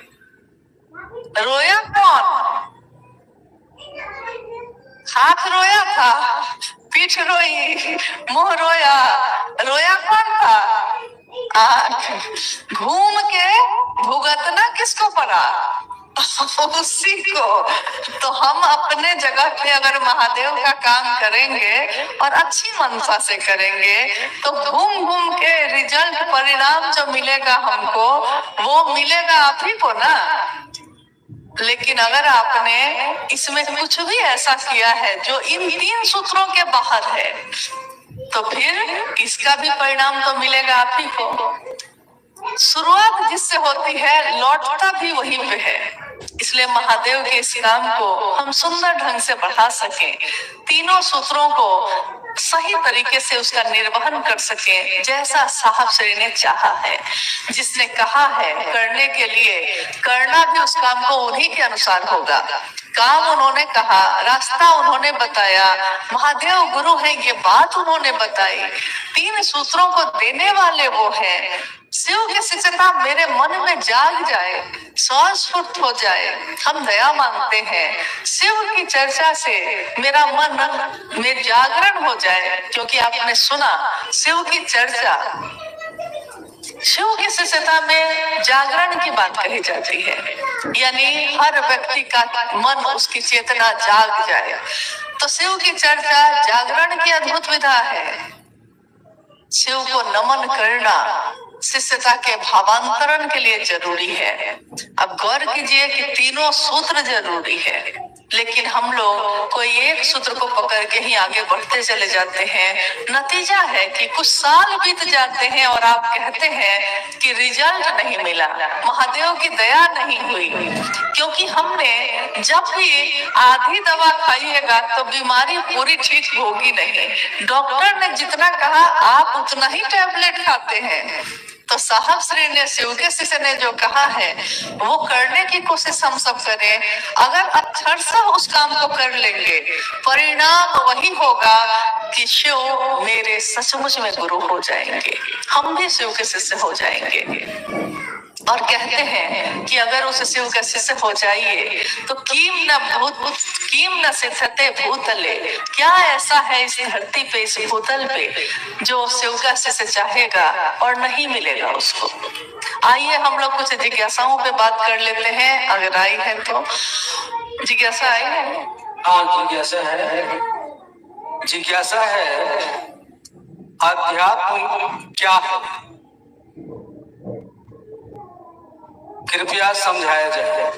रोया कौन? हाथ रोया था, पीठ रोई, मुंह रोया, रोया कौन था? आंख। घूम के भुगतना किसको पड़ा? उसी को। तो हम अपने जगह पे अगर महादेव का काम करेंगे और अच्छी मनसा से करेंगे तो घूम घूम के रिजल्ट, परिणाम जो मिलेगा हमको, वो मिलेगा आप ही को ना। लेकिन अगर आपने इसमें कुछ भी ऐसा किया है जो इन 3 सूत्रों के बाहर है, तो फिर इसका भी परिणाम तो मिलेगा आप ही को। शुरुआत जिससे होती है लौटता भी वहीं पे है। इसलिए महादेव के इस काम को हम सुंदर ढंग से बढ़ा सकें, तीनों सूत्रों को सही तरीके से उसका निर्वहन कर सकें, जैसा साहब श्री ने चाहा है, जिसने कहा है करने के लिए, करना भी उस काम को उन्हीं के अनुसार होगा। काम उन्होंने कहा, रास्ता उन्होंने बताया, महादेव गुरु हैं ये बात उन्होंने बताई, 3 सूत्रों को देने वाले वो हैं। शिव की शिष्यता मेरे मन में जाग जाए, स्वस्फुट हो जाए, हम दया मांगते हैं। शिव की चर्चा से मेरा मन में जागरण हो जाए, क्योंकि आपने सुना शिव की चर्चा, शिव की शिष्यता में जागरण की बात कही जाती है, यानी हर व्यक्ति का मन, उसकी चेतना जाग जाए। तो शिव की चर्चा जागरण की अद्भुत विधा है। शिव को नमन करना शिष्यता के भावांतरण के लिए जरूरी है। अब गौर कीजिए कि 3 सूत्र जरूरी है, लेकिन हम लोग कोई एक सूत्र को पकड़ के ही आगे बढ़ते चले जाते हैं। नतीजा है कि कुछ साल बीत जाते हैं और आप कहते हैं कि रिजल्ट नहीं मिला, महादेव की दया नहीं हुई, क्योंकि हमने जब भी आधी दवा खाइएगा तो बीमारी पूरी ठीक होगी नहीं। डॉक्टर ने जितना कहा आप उतना ही टैबलेट खाते हैं। तो साहब श्री ने, शिव के शिष्य ने जो कहा है वो करने की कोशिश हम सब करें। अगर अक्षरशः उस काम को कर लेंगे, परिणाम वही होगा कि शिव मेरे सचमुच में गुरु हो जाएंगे, हम भी शिव के शिष्य हो जाएंगे। और कहते हैं कि अगर उस शिव का शिष्य हो जाइए तो कीम न सिद्धते भूतले, क्या ऐसा है इस धरती पे, इस भूतल पे, जो शिव का शिष्य चाहेगा और नहीं मिलेगा उसको। आइए हम लोग कुछ जिज्ञासाओं पे बात कर लेते हैं, अगर आई है तो। जिज्ञासा आई है? हाँ, जिज्ञासा है। जिज्ञासा है, अध्यात्म क्या है, कृपया समझाया जाए।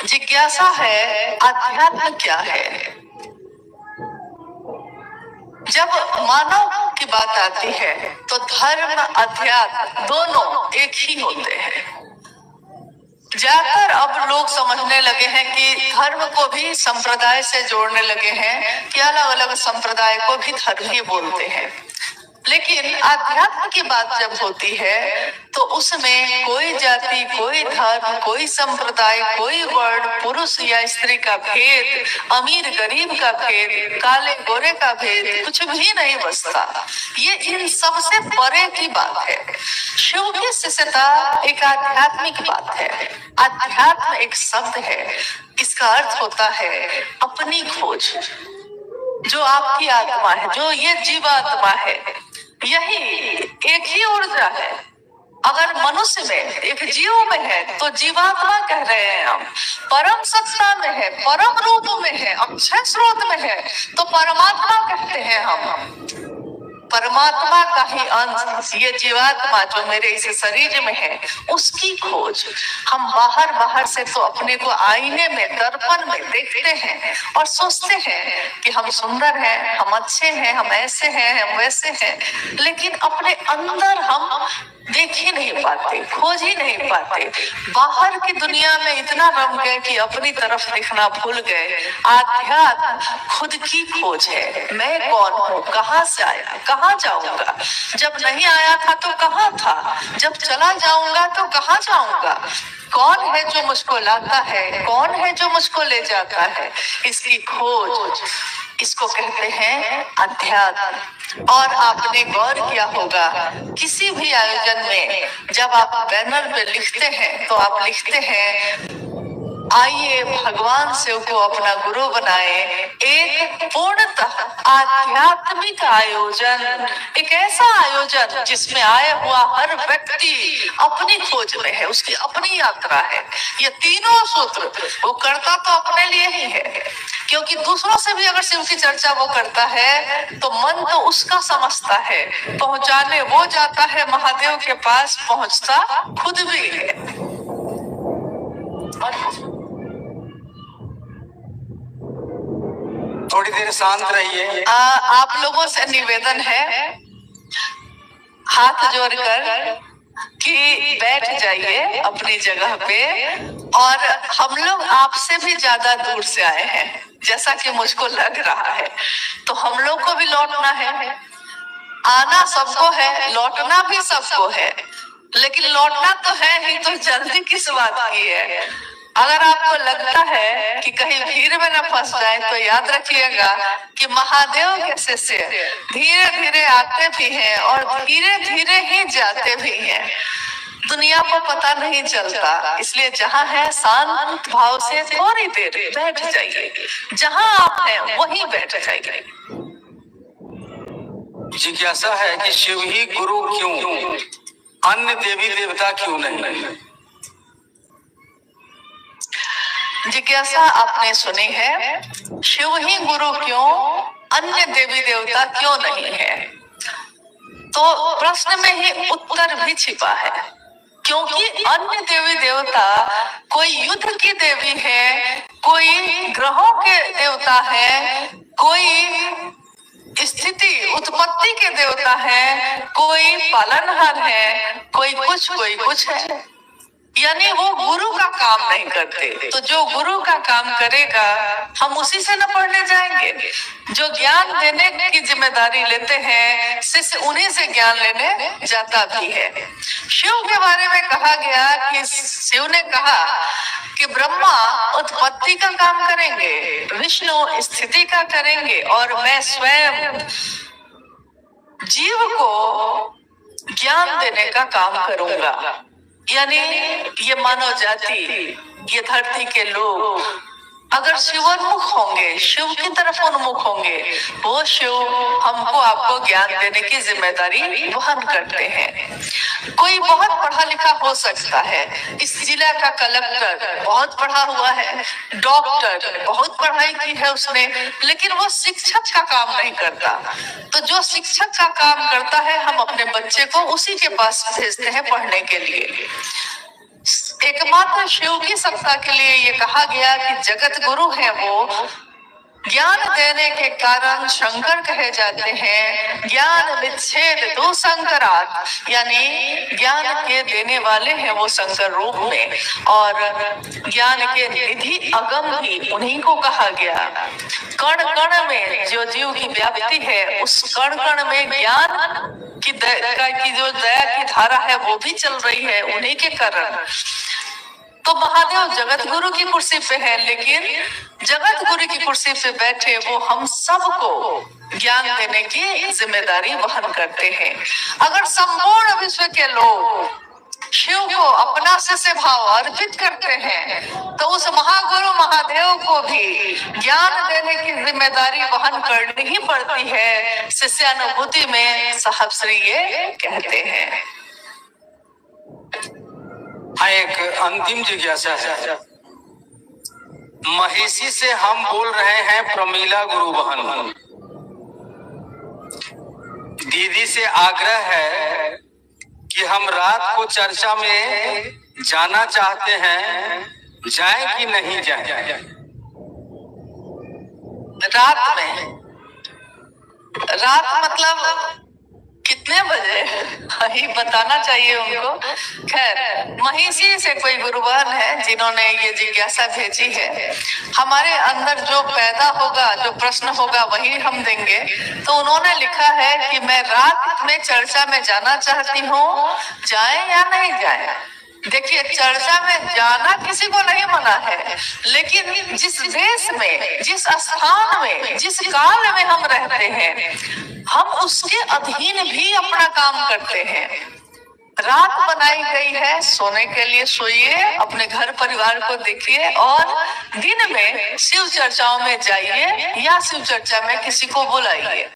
जिज्ञासा है अध्यात्म क्या है। जब मानव की बात आती है तो धर्म अध्यात्म दोनों एक ही होते हैं। ज्यादातर अब लोग समझने लगे हैं कि धर्म को भी संप्रदाय से जोड़ने लगे हैं, कि अलग अलग संप्रदाय को भी धर्म ही बोलते हैं। लेकिन आध्यात्म की बात जब होती है तो उसमें कोई जाति, कोई धर्म, कोई संप्रदाय, कोई वर्ण, पुरुष या स्त्री का भेद, अमीर गरीब का भेद, काले गोरे का भेद कुछ भी नहीं बचता। ये इन सबसे परे की बात है। शिव की शिष्यता एक आध्यात्मिक बात है। आध्यात्म एक शब्द है, इसका अर्थ होता है अपनी खोज। जो आपकी आत्मा है, जो ये जीवात्मा है, यही एक ही ऊर्जा है। अगर मनुष्य में, एक जीव में है तो जीवात्मा कह रहे हैं हम। परम सत्ता में है, परम रूप में है, अक्षय स्रोत में है तो परमात्मा कहते हैं हम। परमात्मा का ही अंश ये जीवात्मा जो मेरे इस शरीर में है, उसकी खोज। हम बाहर से तो अपने को आईने में, दर्पण में देखते हैं और सोचते हैं कि हम सुंदर हैं, हम अच्छे हैं, हम ऐसे हैं, हम वैसे हैं, लेकिन अपने अंदर हम देख ही नहीं पाते, खोज ही नहीं पाते। बाहर की दुनिया में इतना रम गए कि अपनी तरफ देखना भूल गए। आध्यात्म खुद की खोज है। मैं कौन हूँ, कहाँ से आया, कहाँ जाऊंगा, जब नहीं आया था तो कहाँ था, जब चला जाऊंगा तो कहाँ जाऊंगा, कौन है जो मुझको लाता है, कौन है जो मुझको ले जाता है, इसकी खोज, इसको कहते हैं अध्यात्म। और आपने गौर किया होगा किसी भी आयोजन में जब आप बैनर पे लिखते हैं तो आप लिखते हैं आइए भगवान शिव को अपना गुरु बनाए। एक पूर्णतः आध्यात्मिक आयोजन, एक ऐसा आयोजन जिसमें आया हुआ हर व्यक्ति अपनी खोज में है, उसकी अपनी यात्रा है। ये तीनों सूत्र वो करता तो अपने लिए ही है, क्योंकि दूसरों से भी अगर शिव की चर्चा वो करता है तो मन तो उसका समझता है, पहुंचाने वो जाता है महादेव के पास, पहुंचता खुद भी है। थोड़ी देर शांत रहिए। आप लोगों से निवेदन है हाथ जोड़कर कि बैठ जाइए अपनी जगह पे। और हम लोग आपसे भी ज्यादा दूर से आए हैं जैसा कि मुझको लग रहा है, तो हम लोग को भी लौटना है। आना सबको है, लौटना भी सबको है, लेकिन लौटना तो है ही, तो जल्दी किस बात की है। अगर आपको लगता है कि कहीं भीड़ में न फंस जाए तो याद रखिएगा कि महादेव के शिष्य धीरे धीरे आते भी हैं और धीरे धीरे ही जाते भी हैं। दुनिया को पता नहीं चलता, इसलिए जहाँ है शांत भाव से थोड़ी देर बैठ जाइए, जहाँ आप हैं वहीं बैठ जाइए। जिज्ञासा है कि शिव ही गुरु क्यों, अन्य देवी देवता क्यों नहीं? जिज्ञासा आपने सुनी है, शिव ही गुरु क्यों, अन्य देवी देवता क्यों नहीं है। तो प्रश्न में ही उत्तर भी छिपा है, क्योंकि अन्य देवी देवता कोई युद्ध की देवी है, कोई ग्रहों के देवता है, कोई स्थिति उत्पत्ति के देवता है, कोई पालनहार है, कोई कुछ है। यानी वो गुरु का काम नहीं करते। तो जो गुरु का काम करेगा हम उसी से न पढ़ने जाएंगे। जो ज्ञान देने की जिम्मेदारी लेते हैं शिष्य उन्हीं से ज्ञान लेने जाता भी है। शिव के बारे में कहा गया कि शिव ने कहा कि ब्रह्मा उत्पत्ति का काम करेंगे, विष्णु स्थिति का करेंगे और मैं स्वयं जीव को ज्ञान देने का काम करूंगा। यानी ये मानव जाति, ये धरती के लोग अगर शिवोन्मुख होंगे, शिव की तरफ उन्मुख होंगे, वो शिव हमको आपको ज्ञान देने की जिम्मेदारी वहन करते हैं। कोई बहुत पढ़ा लिखा हो सकता है, इस जिला का कलेक्टर बहुत पढ़ा हुआ है, डॉक्टर बहुत पढ़ाई की है उसने, लेकिन वो शिक्षक का काम नहीं करता। तो जो शिक्षक का काम करता है हम अपने बच्चे को उसी के पास भेजते हैं पढ़ने के लिए। एकमात्र शिव की सत्ता के लिए ये कहा गया कि जगत गुरु है वो, ज्ञान देने के कारण शंकर कहे जाते हैं। ज्ञान विच्छेद दो शंकरात, यानी ज्ञान के देने वाले हैं वो शंकर रूप में, और ज्ञान के निधि अगम भी उन्हीं को कहा गया। कण कण में जो जीव की व्याप्ति है उस कण कण में ज्ञान की जो दया की धारा है वो भी चल रही है उन्हीं के कारण। तो महादेव जगत गुरु की कुर्सी पे है, लेकिन जगत गुरु की कुर्सी पे बैठे वो हम सबको ज्ञान देने की जिम्मेदारी वहन करते हैं। अगर संपूर्ण विश्व के लोग शिव को अपना शिष्य भाव अर्पित करते हैं तो उस महागुरु महादेव को भी ज्ञान देने की जिम्मेदारी वहन करनी ही पड़ती है। शिष्यानुभूति में साहब श्री ये कहते हैं। एक अंतिम जिज्ञासा है, महिषी से हम बोल रहे हैं प्रमीला गुरु बहन, दीदी से आग्रह है कि हम रात को चर्चा में जाना चाहते हैं, जाएं कि नहीं जाएं? रात में, रात मतलब कितने बजे ही बताना चाहिए उनको। खैर, महिषी से कोई गुरुवान है जिन्होंने ये जिज्ञासा भेजी है। हमारे अंदर जो पैदा होगा, जो प्रश्न होगा, वही हम देंगे। तो उन्होंने लिखा है कि मैं रात में चर्चा में जाना चाहती हूँ, जाए या नहीं जाए। देखिए, चर्चा में जाना किसी को नहीं मना है, लेकिन जिस देश में, जिस स्थान में, जिस काल में हम रहते हैं, हम उसके अधीन भी अपना काम करते हैं। रात बनाई गई है सोने के लिए, सोइए, अपने घर परिवार को देखिए, और दिन में शिव चर्चाओं में जाइए या शिव चर्चा में किसी को बुलाइए।